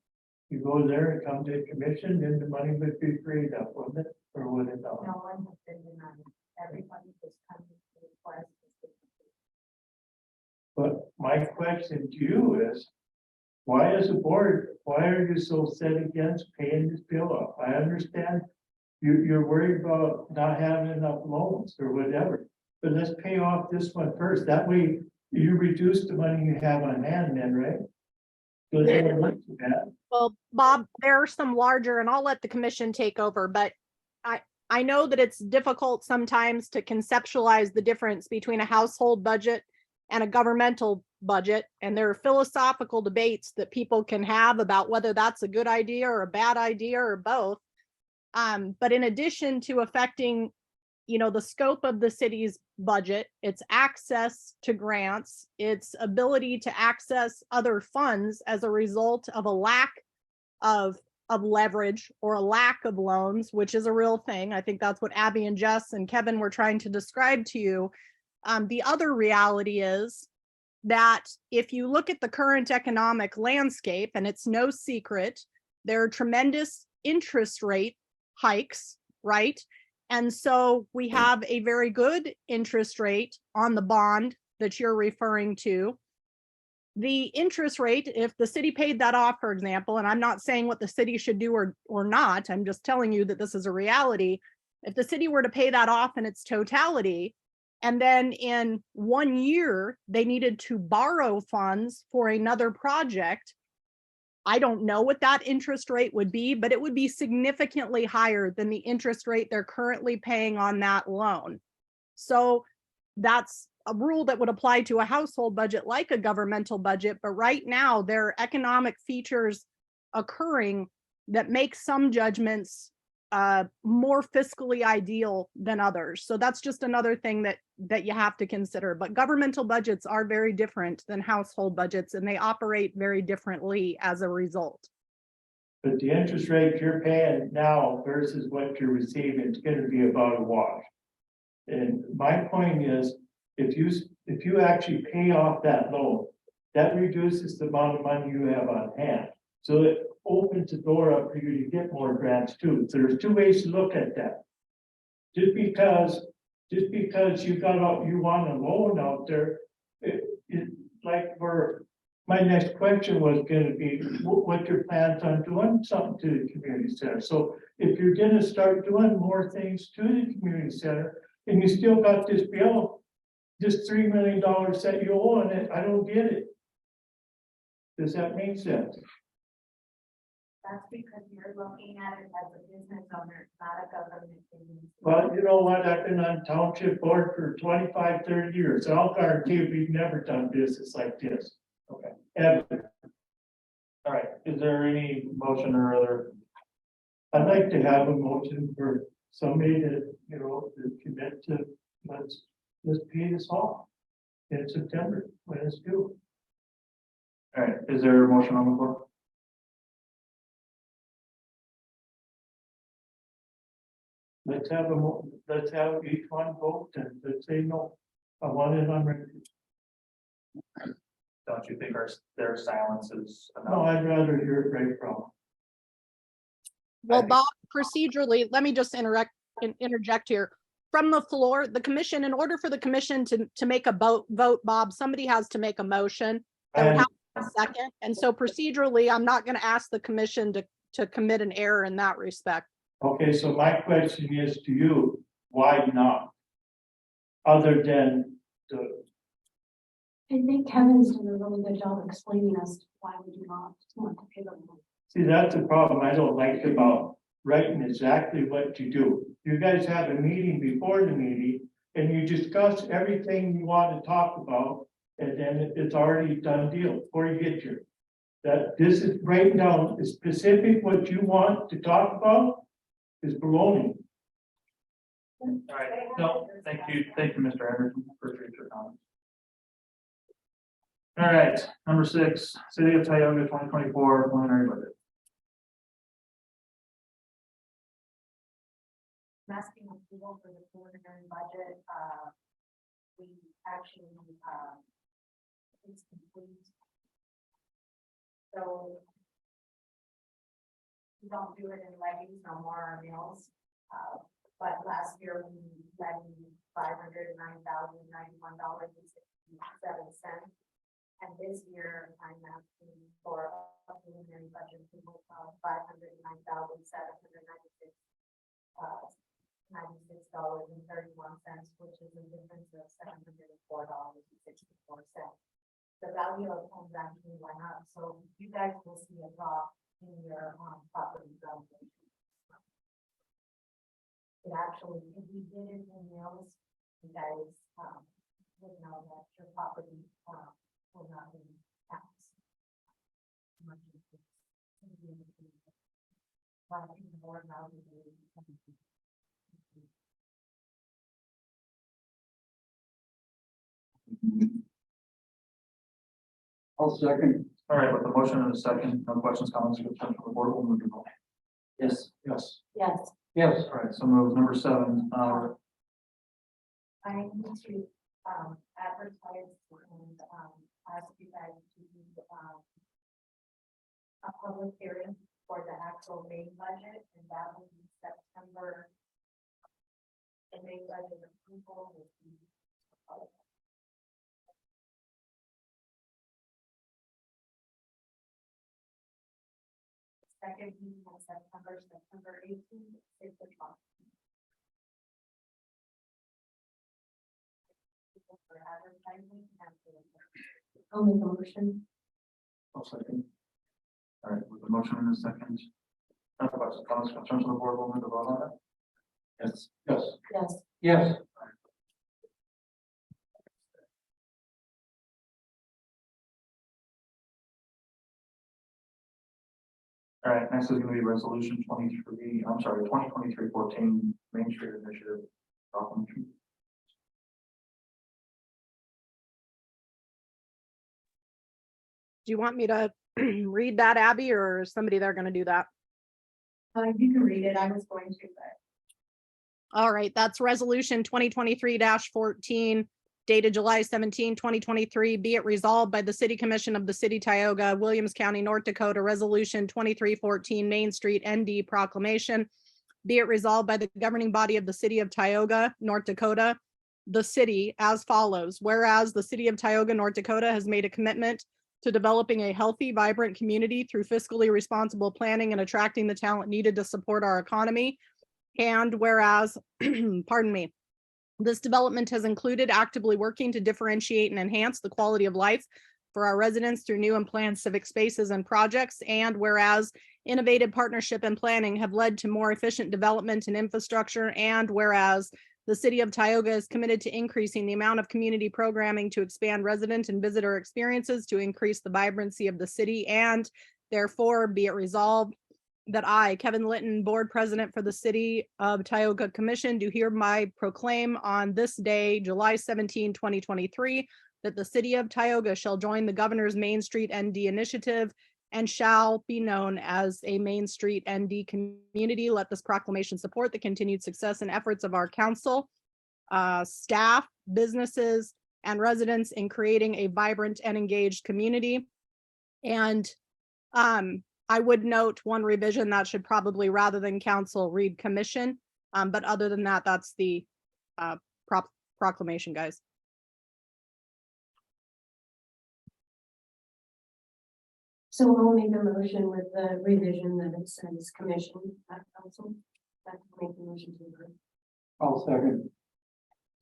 you go there and come to the commission, then the money would be freed up, wouldn't it? Or would it not? No one has been denied. Everybody was coming to request. But my question to you is, why as a board, why are you so set against paying this bill off? I understand you're worried about not having enough loans or whatever, but let's pay off this one first. That way you reduce the money you have on hand then, right? So it doesn't look too bad. Well, Bob, there are some larger, and I'll let the commission take over, but I know that it's difficult sometimes to conceptualize the difference between a household budget and a governmental budget. And there are philosophical debates that people can have about whether that's a good idea or a bad idea or both. But in addition to affecting, the scope of the city's budget, its access to grants, its ability to access other funds as a result of a lack of leverage or a lack of loans, which is a real thing. I think that's what Abby and Jess and Kevin were trying to describe to you. The other reality is that if you look at the current economic landscape, and it's no secret, there are tremendous interest rate hikes, right? And so we have a very good interest rate on the bond that you're referring to. The interest rate, if the city paid that off, for example, and I'm not saying what the city should do or not, I'm just telling you that this is a reality. If the city were to pay that off in its totality, and then in 1 year, they needed to borrow funds for another project, I don't know what that interest rate would be, but it would be significantly higher than the interest rate they're currently paying on that loan. So that's a rule that would apply to a household budget like a governmental budget. But right now, there are economic features occurring that make some judgments more fiscally ideal than others. So that's just another thing that you have to consider. But governmental budgets are very different than household budgets, and they operate very differently as a result. But the interest rate you're paying now versus what you're receiving is gonna be about a wash. And my point is, if you actually pay off that loan, that reduces the amount of money you have on hand. So it opens the door up for you to get more grants too. So there's two ways to look at that. Just because you want a loan out there, my next question was gonna be, what your plans on doing something to the community center? So if you're gonna start doing more things to the community center, and you still got this bill, this $3 million that you owe on it, I don't get it. Does that make sense? That's because you're looking at it as a business owner, not a government agency. Well, you know what, I've been on township board for 25, 30 years, I'll guarantee we've never done business like this. Okay. Ever. All right. Is there any motion or other? I'd like to have a motion for somebody to commit to, let's pay this off. in September when it's due. All right, is there a motion on the floor? Let's have each one vote and let's say no. I want it on record. Don't you think their silence is No, enough? I'd rather hear it right from. Well, Bob, procedurally, let me just interject here. From the floor, the commission, in order for the commission to make a vote, Bob, somebody has to make a motion. That would And- have a second. And so procedurally, I'm not going to ask the commission to commit an error in that respect. Okay, so my question is to you, why not? Other than the, I think Kevin's done a really good job explaining us why we do not want to pay them. see, that's the problem I don't like about writing exactly what you do. You guys have a meeting before the meeting and you discuss everything you want to talk about. And then it's already done deal before you get here. That this is right now, is specific what you want to talk about is baloney. All right, no, thank you, Mr. Anderson, appreciate your comments. All right, number 6, City of Tioga 2024 preliminary budget. I'm asking approval for the preliminary budget, we actually, it's complete. So we don't do it in levies, no more our meals, but last year we levied $509,091.67. And this year I'm asking for a preliminary budget approval of $509,796.31, which is a difference of $704.64. The value of homes actually went up, so you guys will see a drop in your property valuation. It actually, if we did it in meals, you guys would know that your property will not be taxed. More now. I'll second. All right, with the motion and a second, no questions, comments, or concerns from the board, we'll move to vote. Yes. Yes. Yes. Yes. All right, so moved. Number 7, I need to advertise and ask you guys to do a public hearing for the actual main budget, and that will be September. The main budget approval will be. Second meeting of September 18th, 6 o'clock. For advertising and for I'll make a motion. I'll second. All right, with the motion and a second. No questions, comments, concerns from the board, we'll move to vote on that. Yes. Yes. Yes. Yes. All right, next is going to be resolution 2023-14 Main Street Initiative proclamation. Do you want me to read that, Abby, or is somebody there going to do that? you can read it, I was going to, but. All right, that's resolution 2023-14 dated July 17, 2023. Be it resolved by the City Commission of the City Tioga, Williams County, North Dakota, resolution 2314 Main Street ND proclamation. Be it resolved by the governing body of the City of Tioga, North Dakota, the city as follows. Whereas the City of Tioga, North Dakota has made a commitment to developing a healthy, vibrant community through fiscally responsible planning and attracting the talent needed to support our economy. And whereas, pardon me, this development has included actively working to differentiate and enhance the quality of life for our residents through new and planned civic spaces and projects. And whereas innovative partnership and planning have led to more efficient development and infrastructure. And whereas the City of Tioga is committed to increasing the amount of community programming to expand resident and visitor experiences to increase the vibrancy of the city. And therefore be it resolved that I, Kevin Litton, Board President for the City of Tioga Commission, do hereby proclaim on this day, July 17, 2023, that the city of Tioga shall join the governor's Main Street ND initiative and shall be known as a Main Street ND community. Let this proclamation support the continued success and efforts of our council, staff, businesses, and residents in creating a vibrant and engaged community. And I would note one revision that should probably, rather than council, read commission. But other than that, that's the proclamation, guys. So I'll make a motion with the revision that it says commission at council. That's make the motion to approve. I'll second.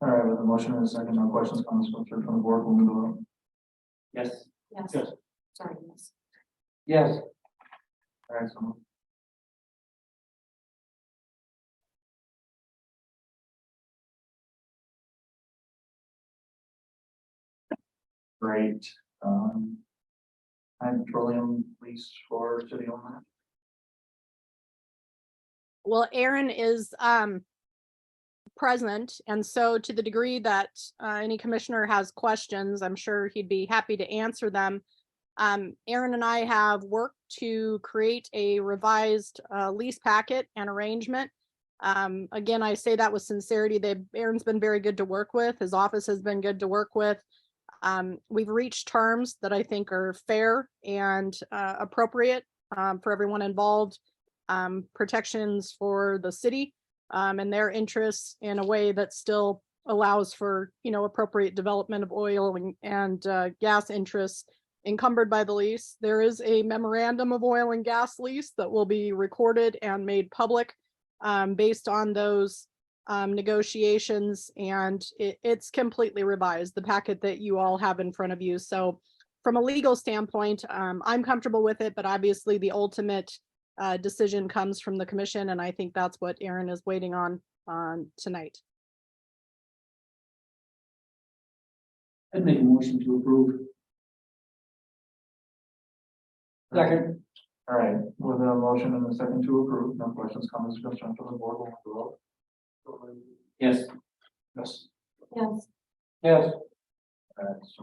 All right, with a motion and a second, no questions, comments, concerns from the board, we'll move to vote. Yes. Yes. Yes. Sorry, yes. Yes. All right, so. Great. And petroleum lease for city owner. Well, Aaron is present, and so to the degree that any commissioner has questions, I'm sure he'd be happy to answer them. Aaron and I have worked to create a revised lease packet and arrangement. Again, I say that with sincerity. Aaron's been very good to work with. His office has been good to work with. We've reached terms that I think are fair and appropriate for everyone involved. Protections for the city and their interests in a way that still allows for, appropriate development of oil and gas interests encumbered by the lease. There is a memorandum of oil and gas lease that will be recorded and made public based on those negotiations, and it's completely revised, the packet that you all have in front of you. So from a legal standpoint, I'm comfortable with it, but obviously the ultimate decision comes from the commission, and I think that's what Aaron is waiting on tonight. I'd make a motion to approve. Second. All right, with a motion and a second to approve, no questions, comments, concerns from the board, we'll move to vote. Yes. Yes. Yes. Yes. All right, so.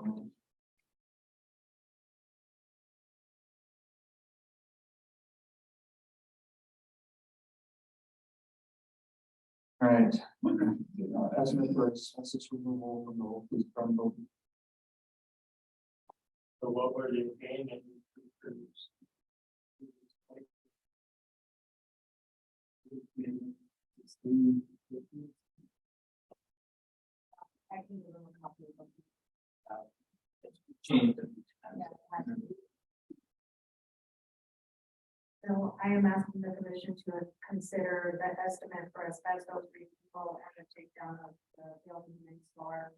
All right. Estimate for expenses removal from the police department. So what were they paying and? I can give them a copy of them. Change them. So I am asking the commission to consider the estimate for asbestos removal and the takedown of the building next door.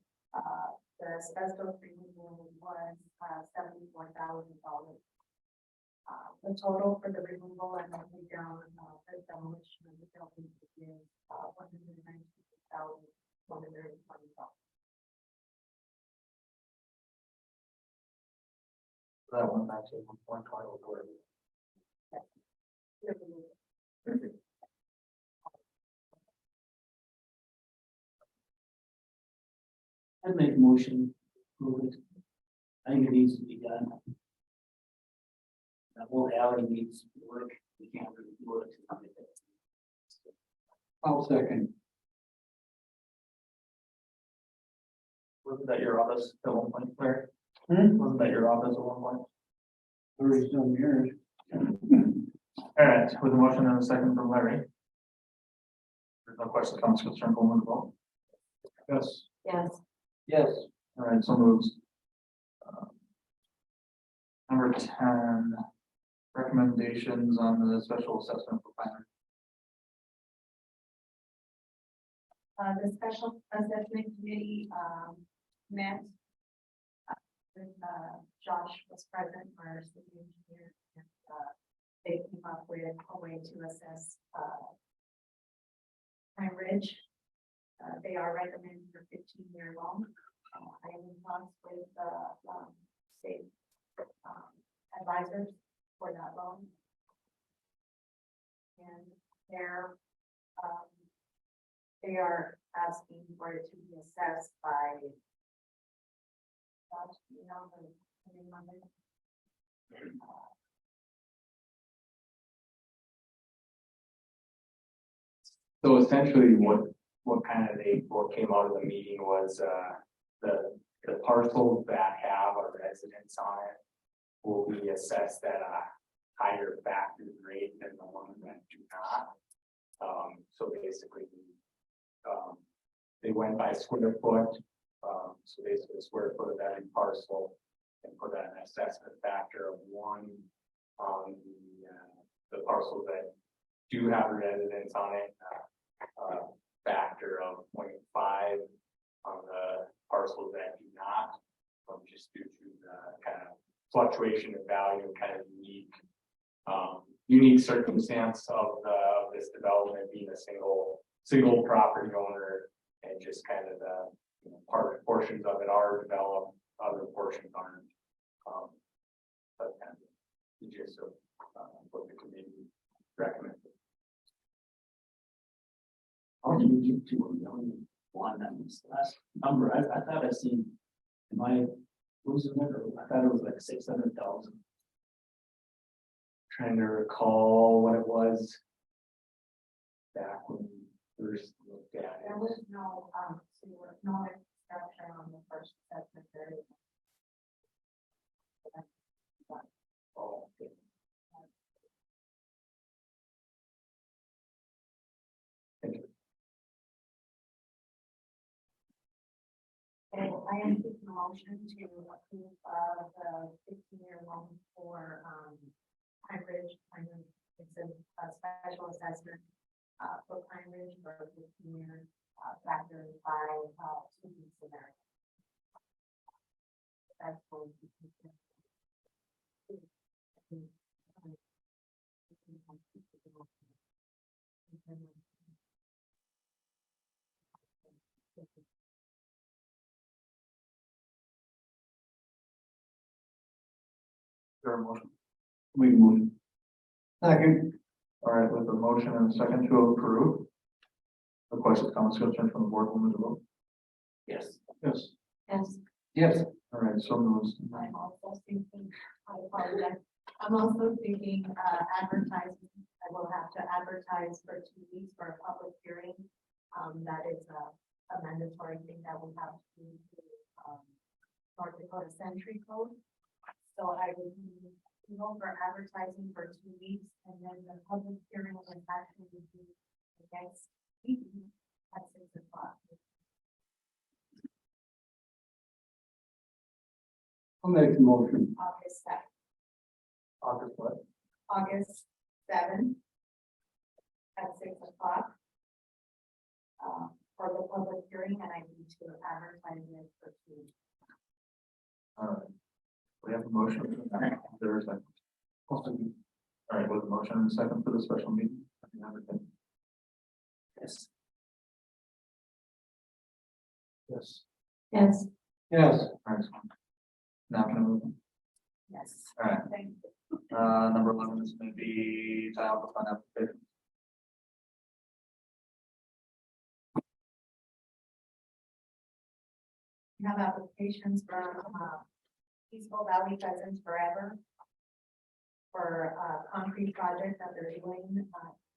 The asbestos removal was $74,000. The total for the removal and the takedown, the demolition of the building is $196,120. That one back to 120. I'd make a motion. Move it. I think it needs to be done. That whole alley needs work. We can't really do it. I'll second. Wasn't that your office at one point, Larry? Hmm? Wasn't that your office at one point? 30-some years. All right, with a motion and a second from Larry. There's no questions, comments, concerns, we'll move to vote. Yes. Yes. Yes. All right, so moves. Number 10, recommendations on the special assessment for planner. The special assessment committee, met. With, Josh was present, our city engineer, and, they came up with a way to assess, Pine Ridge. They are recommending for 15-year loan. I am in talks with, state, advisors for that loan. And they are asking for it to be assessed by you know, the Monday. So essentially what came out of the meeting was, the parcels that have a residence on it will be assessed at a higher factor rate than the ones that do not. So basically, they went by square foot, so basically a square foot of every parcel and put an assessment factor of 1 on the parcels that do have a residence on it, factor of 0.5 on the parcels that do not, just due to the kind of fluctuation in value, kind of unique circumstance of this development being a single property owner, and just kind of the portions of it are developed, other portions aren't. But kind of the gist of what the committee recommended. How did we get to $1,000,001? That was the last number. I thought I seen. Am I losing it, or I thought it was like 600,000. Trying to recall what it was back when we first looked at There it. was no, sewer, no construction on the first assessment period. Oh, okay. Thank you. And I am taking a motion to approve, the 15-year loan for, Pine Ridge. It's a special assessment, for Pine Ridge for 15 years, factored by, 2 weeks of there. That's going to be. There a motion? We moved. Second. All right, with the motion and a second to approve. The questions, comments, concerns from the board, will move to vote. Yes. Yes. Yes. Yes. All right, so moves. I'm also thinking, I apologize, I'm also thinking, advertising, I will have to advertise for 2 weeks for a public hearing. That is a mandatory thing that we have to do to, North Dakota Century Code. So I would need, for advertising for 2 weeks, and then the public hearing will actually be the next meeting at 6 o'clock. I'll make the motion. August 2nd. August what? August 7th at 6 o'clock. For the public hearing, and I need to advertise it for 2 weeks. All right. We have a motion. There is a. All right, with the motion and a second for the special meeting. Yes. Yes. Yes. Yes. All right. Now can I move? Yes. All right. Thank you. Number 11 is going to be Tioga fund application. We have applications from, Peaceful Valley Pheasants Forever for a concrete project that they're doing.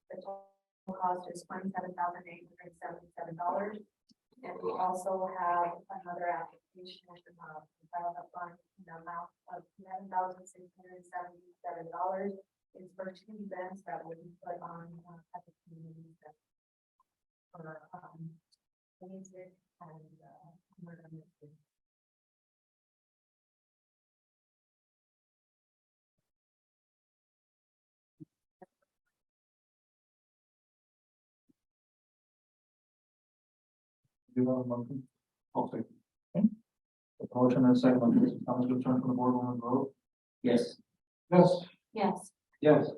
The total cost is $27,877. And we also have another application, filed up on the amount of $11,677. It's for 2 events that will be put on at the community center for music and murder mystery. Do you have a motion? I'll take. Okay. With the motion and a second, comments, concerns from the board, will move to vote. Yes. Yes. Yes. Yes.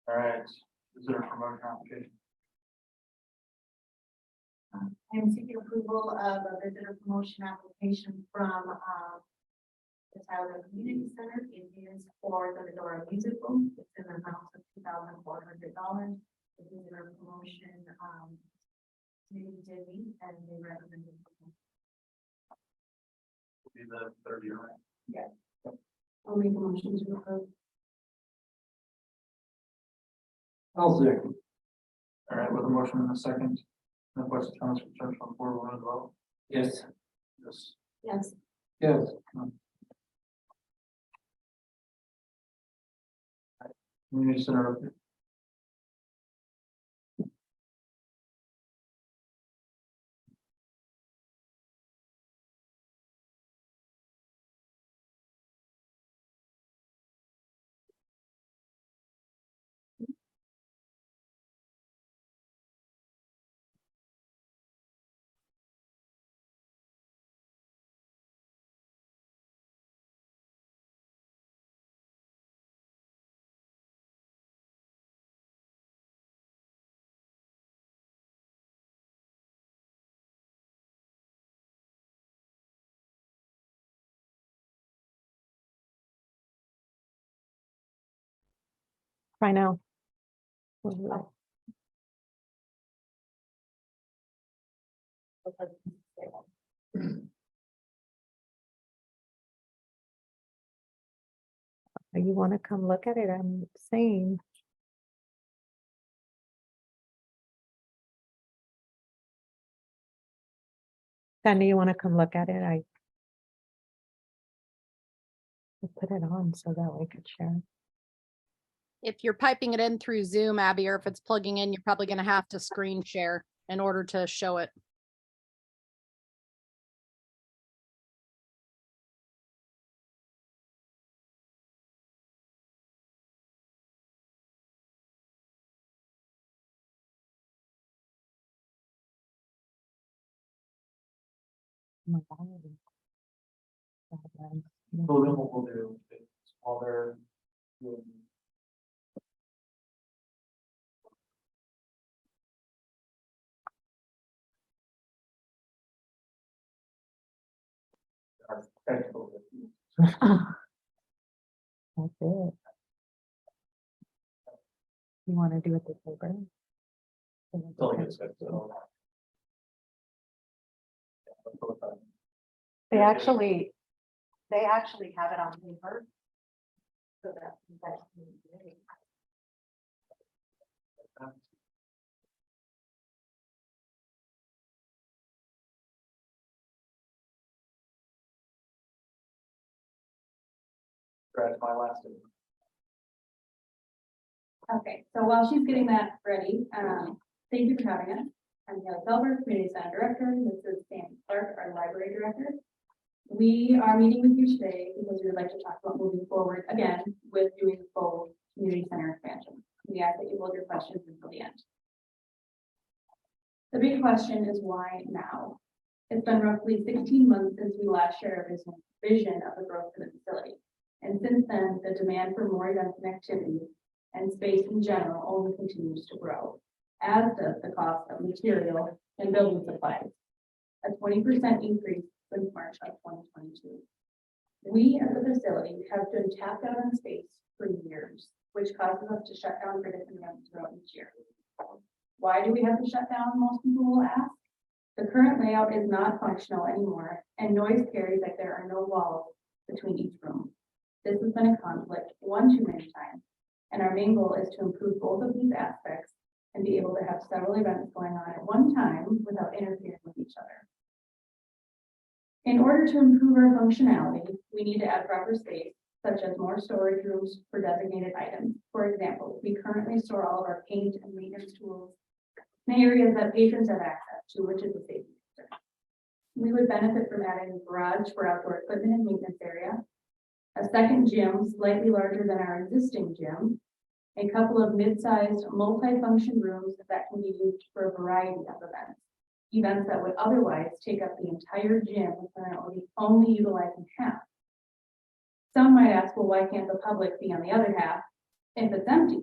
All right, visitor promotion application. I am seeking approval of a visitor promotion application from, the Tioga Community Center. It is for the Medora Music Room. It's in the amount of $2,400. the visitor promotion, committee did meet and they recommended. Will be the third year, right? I'll make a motion to approve. I'll second. All right, with a motion in a second. No questions, comments, concerns from the board, we'll run the vote. Yes. Yes. Yes. Yes. Community center update. I know. You want to come look at it? I'm saying. Sandy, you want to come look at it? I put it on so that we could share. If you're piping it in through Zoom, Abby, or if it's plugging in, you're probably going to have to screen share in order to show it. So then what we'll do is while they're doing. Our technical issues. That's it. You want to do it this way, right? Until it gets good, so. They actually have it on paper. So that's great. Scratch my last. Okay, so while she's getting that ready, thank you for having us. I'm Kelly Felber, Community Center Director. This is Sandy Clark, our Library Director. We are meeting with you today because we would like to talk about moving forward again with doing the full Community Center expansion. We ask that you hold your questions until the end. The big question is why now? It's been roughly 16 months since we last shared our vision of the growth of the facility. And since then, the demand for more events and activities and space in general only continues to grow, as does the cost of material and building supplies. A 20% increase since March of 2022. We as a facility have been tapped out on space for years, which causes us to shut down for different events throughout each year. Why do we have to shut down? Most people will ask. The current layout is not functional anymore, and noise carries like there are no walls between each room. This has been a conflict one too many times, and our main goal is to improve both of these aspects and be able to have several events going on at one time without interfering with each other. In order to improve our functionality, we need to add proper space, such as more storage rooms for designated items. For example, we currently store all of our paint and maintenance tools in areas that patrons have access to, which is a safety concern. We would benefit from adding a garage for outdoor equipment and maintenance area, a second gym slightly larger than our existing gym, a couple of mid-sized multi-function rooms that can be used for a variety of events that would otherwise take up the entire gym currently only utilizing half. Some might ask, well, why can't the public be on the other half if it's empty?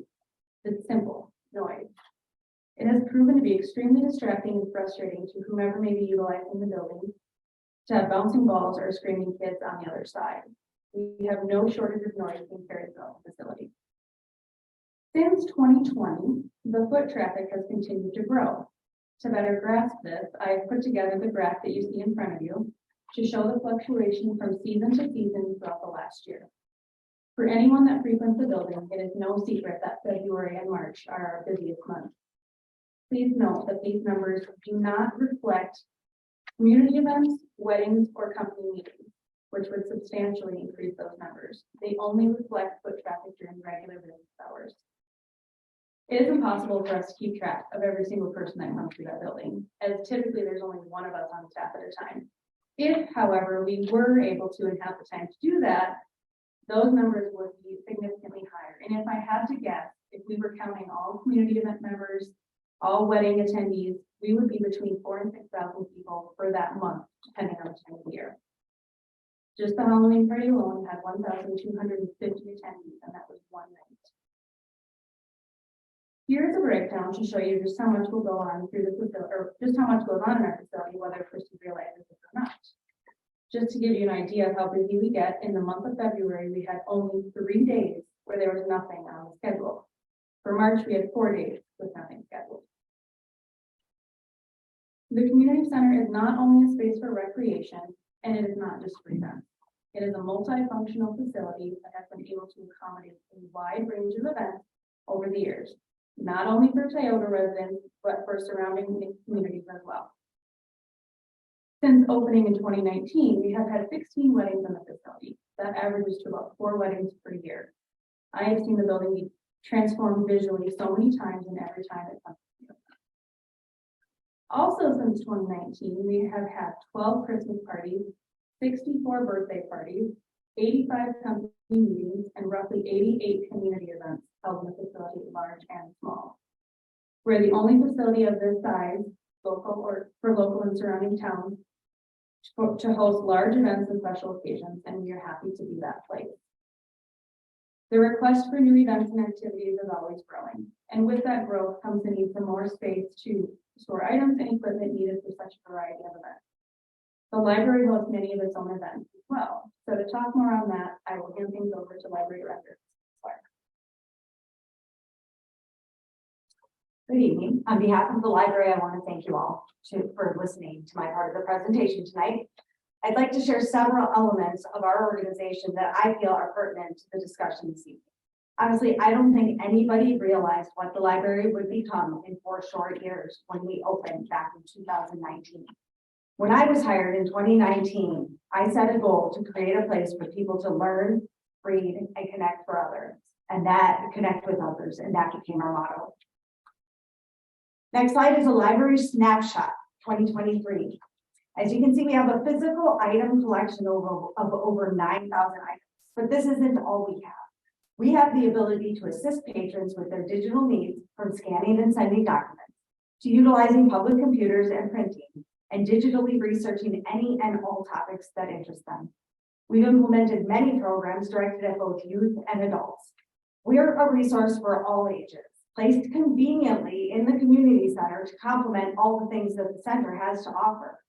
It's simple, noise. It has proven to be extremely distracting and frustrating to whomever may be utilizing the building to have bouncing balls or screaming kids on the other side. We have no shortage of noise being carried throughout the facility. Since 2020, the foot traffic has continued to grow. To better grasp this, I have put together the graph that you see in front of you to show the fluctuation from season to season throughout the last year. For anyone that frequents the building, it is no secret that February and March are our busiest months. Please note that these numbers do not reflect community events, weddings, or company meetings, which would substantially increase those numbers. They only reflect foot traffic during regular business hours. It is impossible for us to keep track of every single person that comes through that building, as typically there's only one of us on staff at a time. If, however, we were able to and have the time to do that, those numbers would be significantly higher. And if I had to guess, if we were counting all community event members, all wedding attendees, we would be between 4,000 and 6,000 people for that month, depending on the time of the year. Just the Halloween party alone had 1,250 attendees, and that was one night. Here's a breakdown to show you just how much will go on through the facility, or just how much goes on in our facility, whether a person realizes it or not. Just to give you an idea of how busy we get, in the month of February, we had only 3 days where there was nothing on the schedule. For March, we had 4 days with nothing scheduled. The community center is not only a space for recreation, and it is not just for events. It is a multifunctional facility that has been able to accommodate a wide range of events over the years, not only for Tioga residents, but for surrounding communities as well. Since opening in 2019, we have had 16 weddings in the facility. That averages to about 4 weddings per year. I have seen the building be transformed visually so many times, and every time it comes. Also, since 2019, we have had 12 Christmas parties, 64 birthday parties, 85 company meetings, and roughly 88 community events held in the facility, large and small. We're the only facility of this size, local or for local and surrounding towns, to host large events and special occasions, and we are happy to be that place. The request for new events and activities is always growing, and with that growth comes the need for more space to store items and equipment needed for such a variety of events. The library hosts many of its own events as well. So to talk more on that, I will hand things over to Library Director Clark. Good evening. On behalf of the library, I want to thank you all for listening to my part of the presentation tonight. I'd like to share several elements of our organization that I feel are pertinent to the discussion this evening. Honestly, I don't think anybody realized what the library would become in 4 short years when we opened back in 2019. When I was hired in 2019, I set a goal to create a place for people to learn, read, and connect for others, and that connect with others, and that became our motto. Next slide is a library snapshot, 2023. As you can see, we have a physical item collection of over 9,000 items, but this isn't all we have. We have the ability to assist patrons with their digital needs, from scanning and sending documents, to utilizing public computers and printing, and digitally researching any and all topics that interest them. We've implemented many programs directed at both youth and adults. We're a resource for all ages, placed conveniently in the community center to complement all the things that the center has to offer.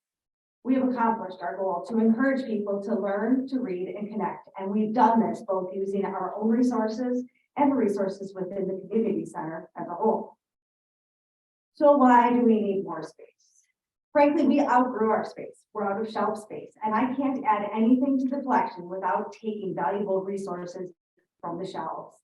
We have accomplished our goal to encourage people to learn, to read, and connect, and we've done this both using our own resources and the resources within the community center as a whole. So why do we need more space? Frankly, we outgrew our space. We're out of shelf space, and I can't add anything to the collection without taking valuable resources from the shelves.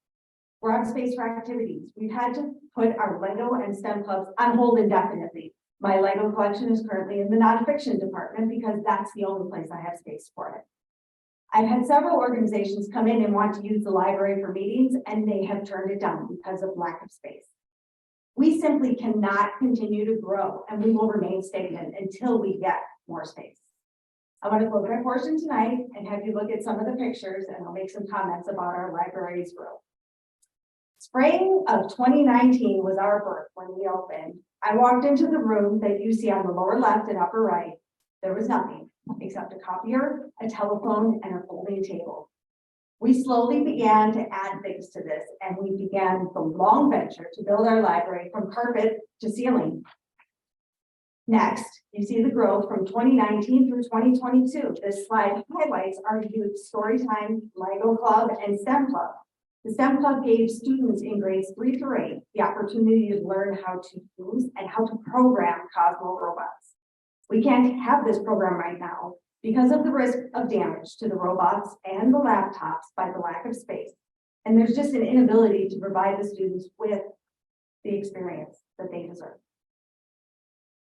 We're out of space for activities. We've had to put our Lego and STEM clubs on hold indefinitely. My Lego collection is currently in the nonfiction department because that's the only place I have space for it. I've had several organizations come in and want to use the library for meetings, and they have turned it down because of lack of space. We simply cannot continue to grow, and we will remain stagnant until we get more space. I want to close my portion tonight and have you look at some of the pictures, and I'll make some comments about our library's growth. Spring of 2019 was our birth when we opened. I walked into the room that you see on the lower left and upper right. There was nothing except a copier, a telephone, and a folding table. We slowly began to add things to this, and we began the long venture to build our library from carpet to ceiling. Next, you see the growth from 2019 through 2022. This slide highlights our youth Storytime, Lego Club, and STEM Club. The STEM Club gave students in grades 3 through 8 the opportunity to learn how to use and how to program Cosmo robots. We can't have this program right now because of the risk of damage to the robots and the laptops by the lack of space. And there's just an inability to provide the students with the experience that they deserve.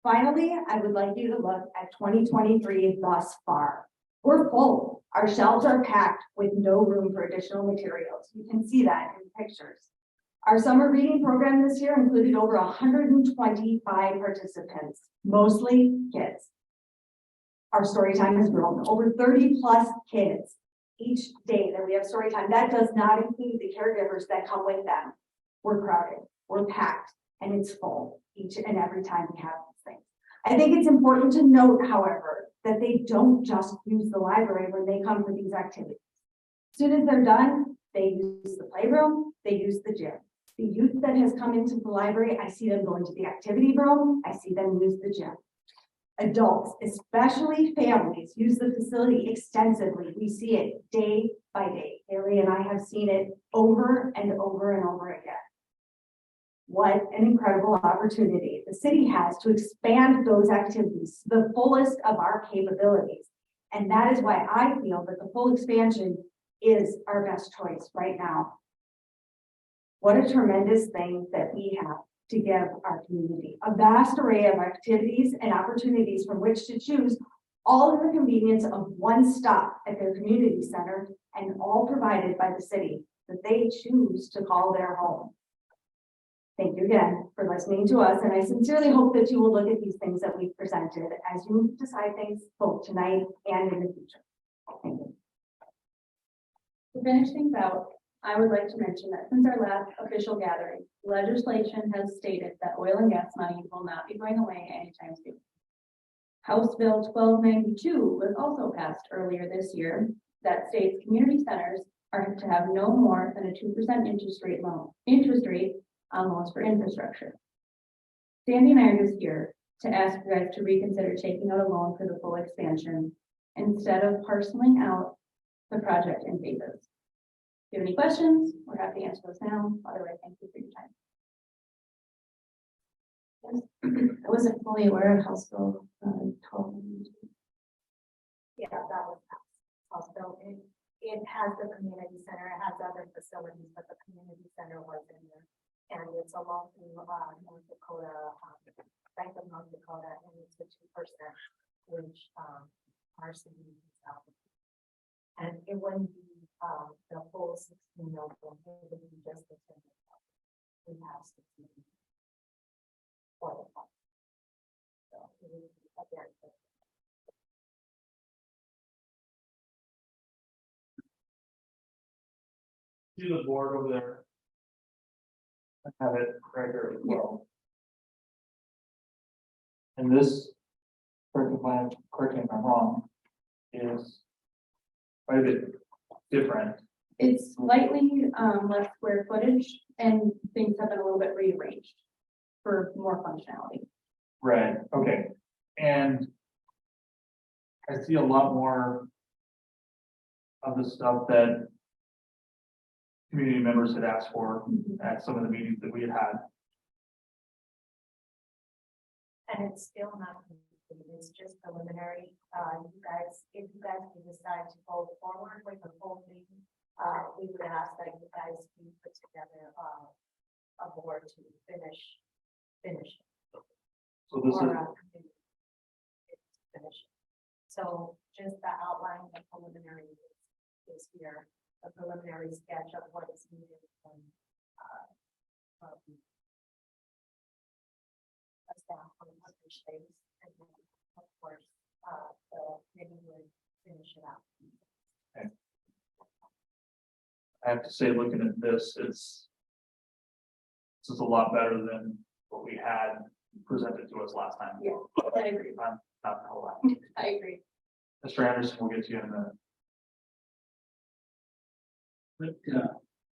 Finally, I would like you to look at 2023 thus far. We're full. Our shelves are packed with no room for additional materials. You can see that in pictures. Our summer reading program this year included over 125 participants, mostly kids. Our story time has grown over 30 plus kids each day that we have story time. That does not include the caregivers that come with them. We're crowded, we're packed, and it's full each and every time we have these things. I think it's important to note, however, that they don't just use the library when they come for these activities. As soon as they're done, they use the playroom, they use the gym. The youth that has come into the library, I see them going to the activity room, I see them use the gym. Adults, especially families, use the facility extensively. We see it day by day. Haley and I have seen it over and over and over again. What an incredible opportunity the city has to expand those activities to the fullest of our capabilities. And that is why I feel that the full expansion is our best choice right now. What a tremendous thing that we have to give our community. A vast array of activities and opportunities from which to choose, all in the convenience of one stop at their community center, and all provided by the city that they choose to call their home. Thank you again for listening to us, and I sincerely hope that you will look at these things that we've presented as you decide things both tonight and in the future. Thank you. To finish things out, I would like to mention that since our last official gathering, legislation has stated that oil and gas money will not be going away anytime soon. House Bill 1292 was also passed earlier this year that states community centers are to have no more than a 2% interest rate on loans for infrastructure. Sandy and I are just here to ask you guys to reconsider taking out a loan for the full expansion instead of parceling out the project in phases. If you have any questions, we're happy to answer those now. Otherwise, thank you for your time. Yes. I wasn't fully aware of House Bill 12. Yeah, that was also, it has the community center, it has other facilities, but the community center was in there. And it's along through North Dakota, Bank of North Dakota, and it's the 2%, which our city is out. And it wouldn't be the full 16 million, it would be just the 10 million. We have 16 for the fund. So it would be a very good. See the board over there. I have it right here as well. And this, correct me if I'm wrong, is quite a bit different. It's slightly less square footage and things have been a little bit rearranged for more functionality. Right, okay. And I see a lot more of the stuff that community members had asked for at some of the meetings that we had had. And it's still not complete, it's just preliminary. You guys, if you guys can decide to go forward with the whole thing, we would ask that you guys be put together a board to finish. So this is, Finish. So just the outline, the preliminary is here, a preliminary sketch of what is needed from a staff from other states, and then of course the committee would finish it out. I have to say, looking at this is a lot better than what we had presented to us last time. Yeah, I agree. Not a whole lot. I agree. Mr. Anderson, we'll get to you in a minute. But,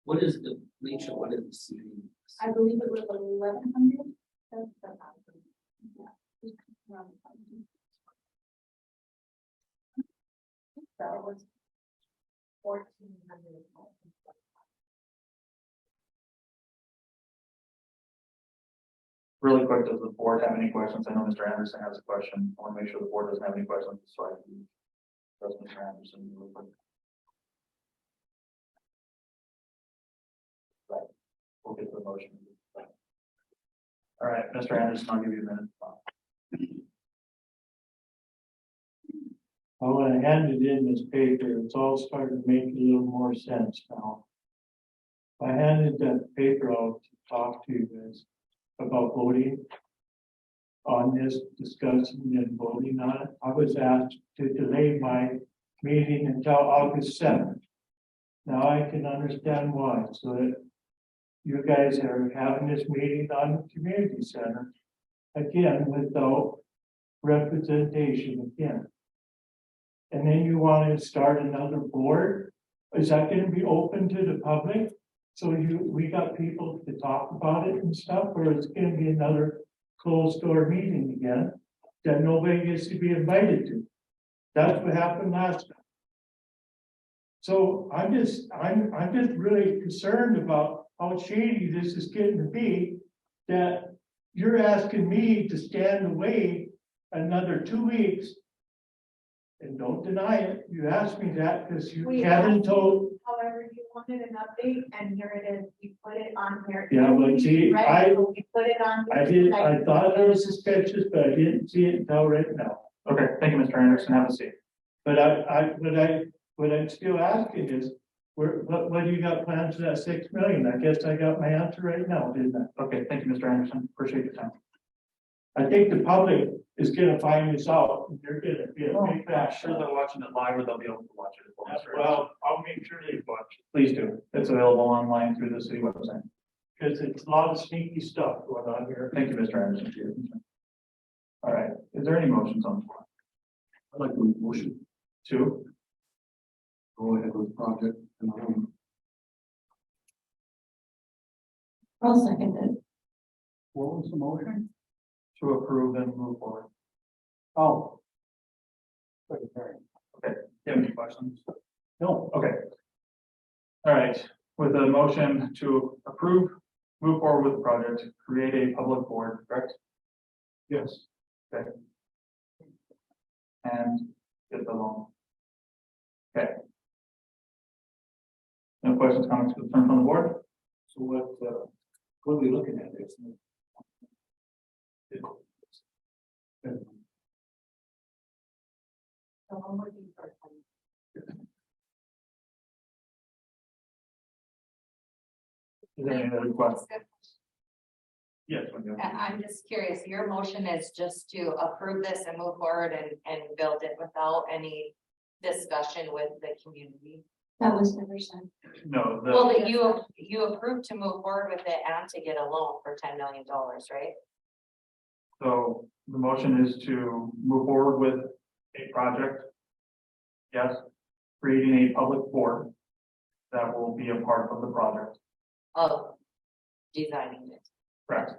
what is the nature, what is the seating? I believe it was 1100. That's the yeah. So it was 1,400. Really quick, does the board have any questions? I know Mr. Anderson has a question. I want to make sure the board doesn't have any questions, so I can. Does Mr. Anderson really quick? Right, we'll get to the motion. All right, Mr. Anderson, I'll give you a minute. When I handed in this paper, it's all starting to make a little more sense now. I handed that paper out to talk to you guys about voting on this, discussing and voting on it. I was asked to delay my meeting until August 7th. Now I can understand why, so that you guys are having this meeting on the community center again without representation again. And then you want to start another board? Is that going to be open to the public? So we got people to talk about it and stuff, or it's going to be another closed door meeting again that nobody gets to be invited to? That's what happened last time. So I'm just really concerned about how shady this is getting to be, that you're asking me to stand away another 2 weeks. And don't deny it, you asked me that because Kevin told. However, you wanted an update and here it is, we put it on here. Yeah, but see, Right, so we put it on. I thought it was suspicious, but I didn't see it until right now. Okay, thank you, Mr. Anderson. Have a seat. But what I'm still asking is, what do you got plans for that 6 million? I guess I got my answer right now, didn't I? Okay, thank you, Mr. Anderson. Appreciate your time. I think the public is gonna find this out, and they're gonna be a big I'm factor. sure they're watching it live, or they'll be able to watch it as well. Mr. Anderson. Well, I'll make sure they watch, Please do. It's available online through the city website. because it's a lot of sneaky stuff going on here. Thank you, Mr. Anderson, for your concern. All right, is there any motions on the floor? I'd like to make a motion, Two, go ahead with the project. And I'll second it. What was the motion? to approve and move forward. Oh. Okay, do you have any questions? No. Okay. All right, with a motion to approve, move forward with the project, create a public board, correct? yes, Okay. And get the loan. Okay. No questions, comments, concerns from the board? so what are we looking at this? So I'm looking for. Is there any other questions? Yes. I'm just curious, your motion is just to approve this and move forward and build it without any discussion with the community? That was never said. No, Well, that you approved to move forward with it and to get a loan for $10 million, right? so the motion is to move forward with a project. Yes, creating a public board that will be a part of the project, Of designing it. correct?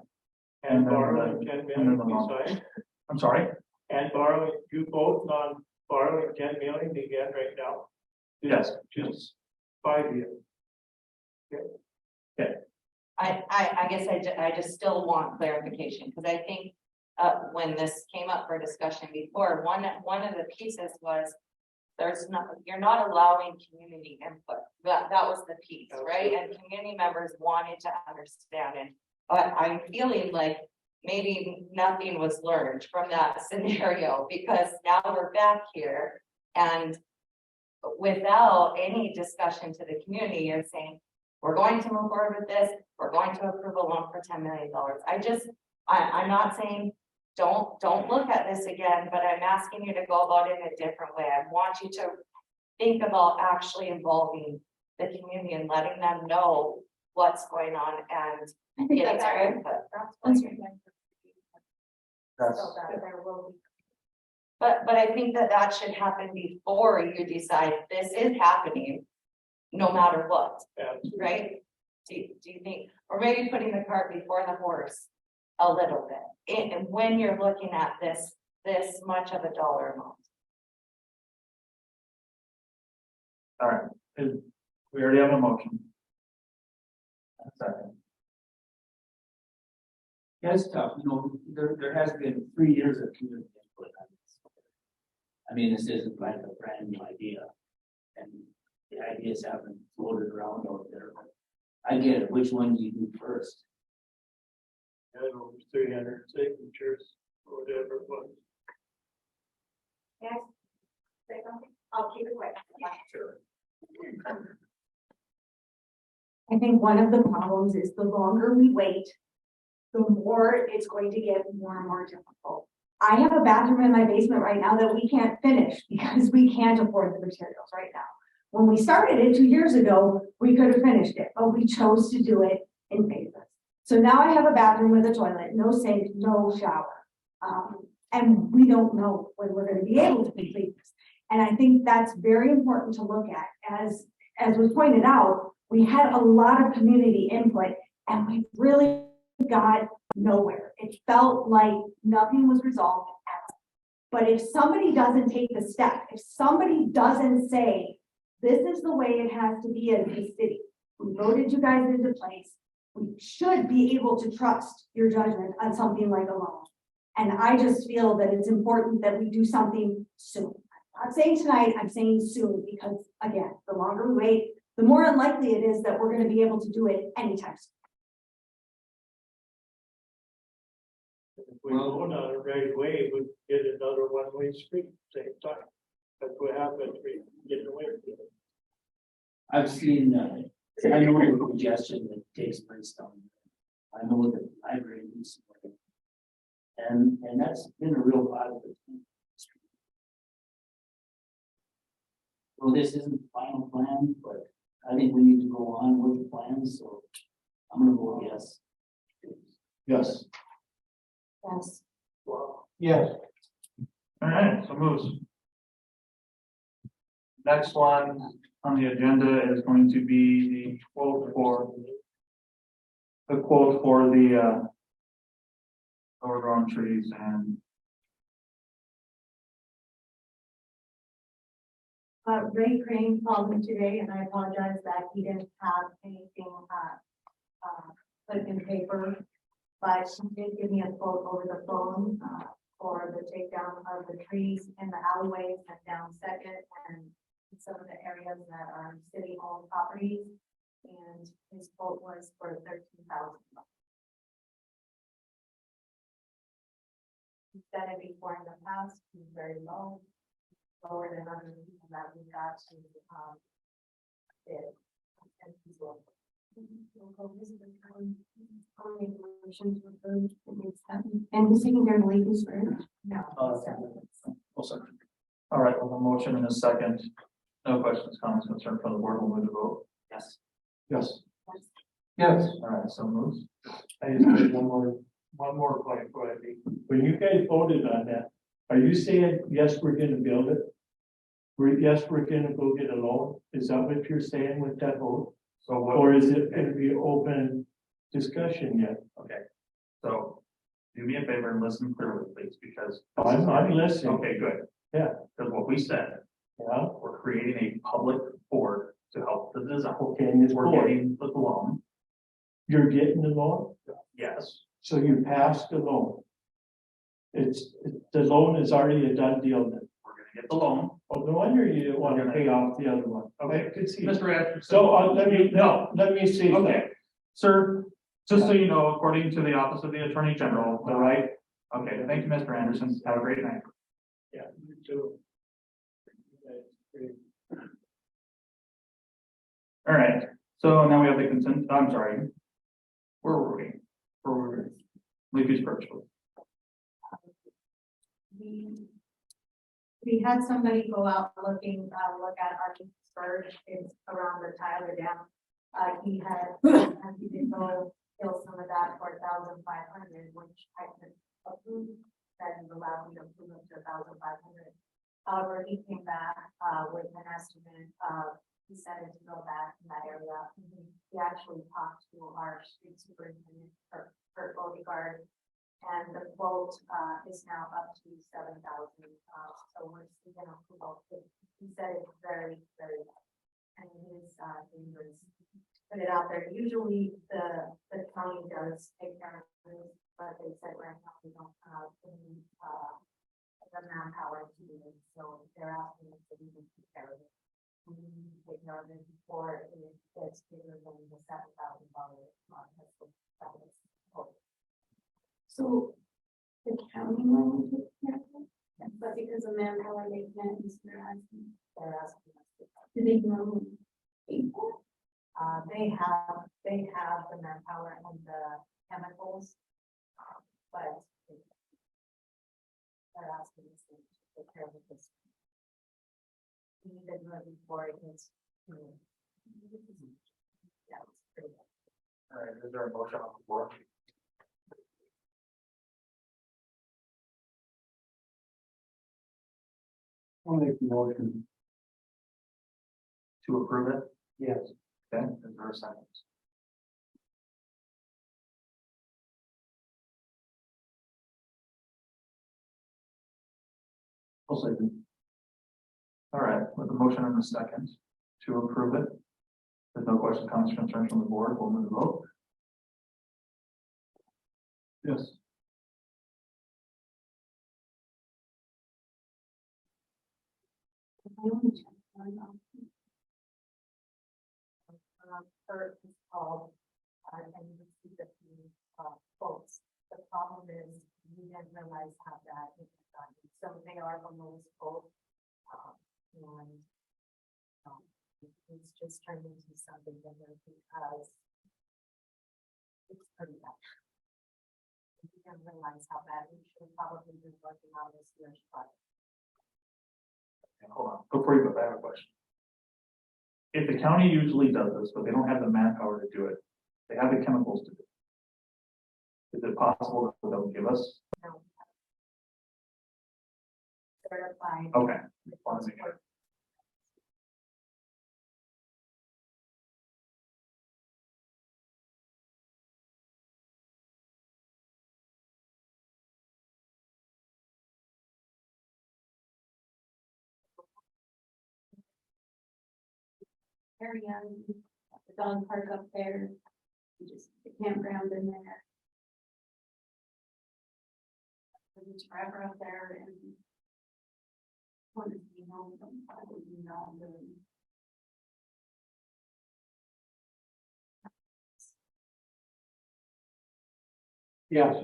And then borrowing the- 10 and then million the loan. beside, I'm sorry, and borrowing, you both on borrowing 10 million again right now? yes, Just 5 years. I guess I just still want clarification, because I think when this came up for discussion before, one of the pieces was you're not allowing community input. That was the piece, right? And community members wanted to understand it. But I'm feeling like maybe nothing was learned from that scenario, because now we're back here and without any discussion to the community, you're saying, we're going to move forward with this, we're going to approve a loan for $10 million. I'm not saying don't look at this again, but I'm asking you to go about it in a different way. I want you to think about actually involving the community and letting them know what's going on and getting their input. That's that's, So that there will be. But I think that should happen before you decide this is happening, no matter what, right? Do you think, or maybe putting the cart before the horse a little bit, and when you're looking at this much of a dollar amount. all right, we already have a motion. Second. Yeah, it's tough, you know, there has been 3 years of community input on this. I mean, this isn't like a brand new idea. And the ideas haven't floated around out there, but I get it, which one do you do first? I don't know, 300 signatures or whatever it was. Yes. Say something? I'll keep it quick. Sure. I think one of the problems is the longer we wait, the more it's going to get more and more difficult. I have a bathroom in my basement right now that we can't finish because we can't afford the materials right now. When we started it 2 years ago, we could have finished it, but we chose to do it in phases. So now I have a bathroom with a toilet, no sink, no shower. And we don't know when we're going to be able to complete this. And I think that's very important to look at. As was pointed out, we had a lot of community input and we really got nowhere. It felt like nothing was resolved at all. But if somebody doesn't take the step, if somebody doesn't say, this is the way it has to be as a city, we voted you guys into place, we should be able to trust your judgment on something like a loan. And I just feel that it's important that we do something soon. I'm not saying tonight, I'm saying soon, because again, the longer we wait, the more unlikely it is that we're going to be able to do it anytime soon. If we vote on it right away, we get another one-way street same time. That's what happens, we get away with it. I've seen, I know the congestion that takes place down there. I know that the library needs some work. And that's been a real positive thing. Well, this isn't the final plan, but I think we need to go on with the plan, so I'm gonna vote yes. Yes. Yes. Wow. Yes. All right, so moves. Next one on the agenda is going to be the quote for the overgrown trees and Ray Crane called me today and I apologize that he didn't have anything, put in paper. But she did give me a quote over the phone, for the takedown of the trees in the alleyways and down Second and some of the areas that are city-owned properties. And his quote was for $13,000. He's done it before in the past, he's very low, lower than other people that we got to, bid. And he's low. And the secondary lead is for No. oh, sorry. All right, well, a motion in a second. No questions, comments, concerns from the board. We'll move to vote. Yes. Yes. Yes. All right, so moves. I just have one more point for you. When you guys voted on that, are you saying, yes, we're gonna build it? Yes, we're gonna go get a loan? Is that what you're saying with that vote? So what? Or is it gonna be open discussion yet? Okay, so do me a favor and listen clearly, please, because. I'm listening. Okay, good. Yeah. Because what we said, Yeah, we're creating a public board to help the design. okay, and this We're board, getting the loan, you're getting the loan, yes. so you passed the loan. The loan is already a done deal then. We're gonna get the loan. Oh, no wonder you didn't want to pay off the other one. Okay. I could see. Mr. Atkinson. So, let me see. Okay, sir, just so you know, according to the Office of the Attorney General, the right, okay, thank you, Mr. Anderson, have a great night. Yeah, you too. All right, so now we have the consent, I'm sorry. Where were we? Leafy's purchase. We had somebody go out looking, look at our spur, it's around the Tioga Dam. He did go kill some of that for $1,500, which I could approve, that allowed me to approve up to $1,500. However, he came back, with an estimate of, he said to go back in that area. He actually talked to our street superintendent, Kurt Bodegaard, and the quote, is now up to $7,000. So we're seeking approval. He said it's very, very, and it is, dangerous. Put it out there. Usually the county does take care of this, but they said right now we don't have any, the manpower to do it, so they're asking us to even take care of it. We need to take care of it before it gets bigger than the $7,000 month. That was total. So the county will take care of it, but because of manpower maintenance, they're asking, They're asking us to. do they normally pay for it? They have the manpower and the chemicals. But they're asking us to take care of this. We need to do it before it gets. Yeah, it's pretty good. All right, is there a motion on the floor? I'll make the motion. To approve it? Yes. Okay, is there a second? I'll second. All right, with the motion in a second to approve it. There's no questions, comments, concerns from the board, we'll move the vote. Yes. I only checked one off. Third is called, and you can see the quotes. The problem is, we didn't realize how that is done. So they are the lowest quote. And it's just turned into something different because it's pretty bad. We didn't realize how bad we should probably be working on this year's project. Hold on, before you go, I have a question. If the county usually does this, but they don't have the manpower to do it, they have the chemicals to do it. Is it possible that they'll give us? No. Certified. Okay. Wanna make sure. Area, the dog park up there, just the campground in there. It's forever up there and. Want to be home, probably not really. Yes.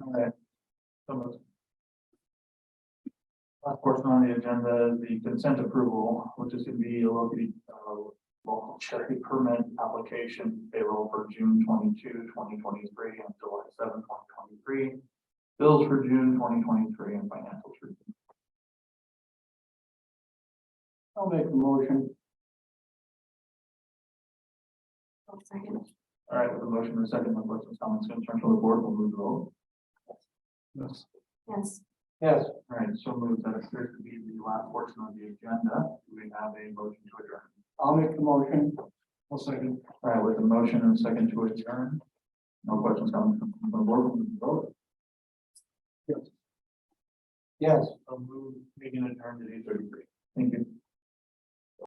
All right. So moved. Last portion on the agenda is the consent approval, which is going to be a local charity permit application payroll for June 22, 2023 and July 7, 2023. Bills for June 2023 and financials for June. I'll make the motion. I'll second. All right, with the motion and second, no questions, comments, concerns from the board, we'll move the vote. Yes. Yes. Yes. All right, so moved. That appears to be the last portion of the agenda. Do we have a motion to adjourn? I'll make the motion. I'll second. All right, with the motion and second to adjourn. No questions, comments from the board, we'll move the vote. Yes. Yes. I'll move meeting adjourned at 8:33. Thank you.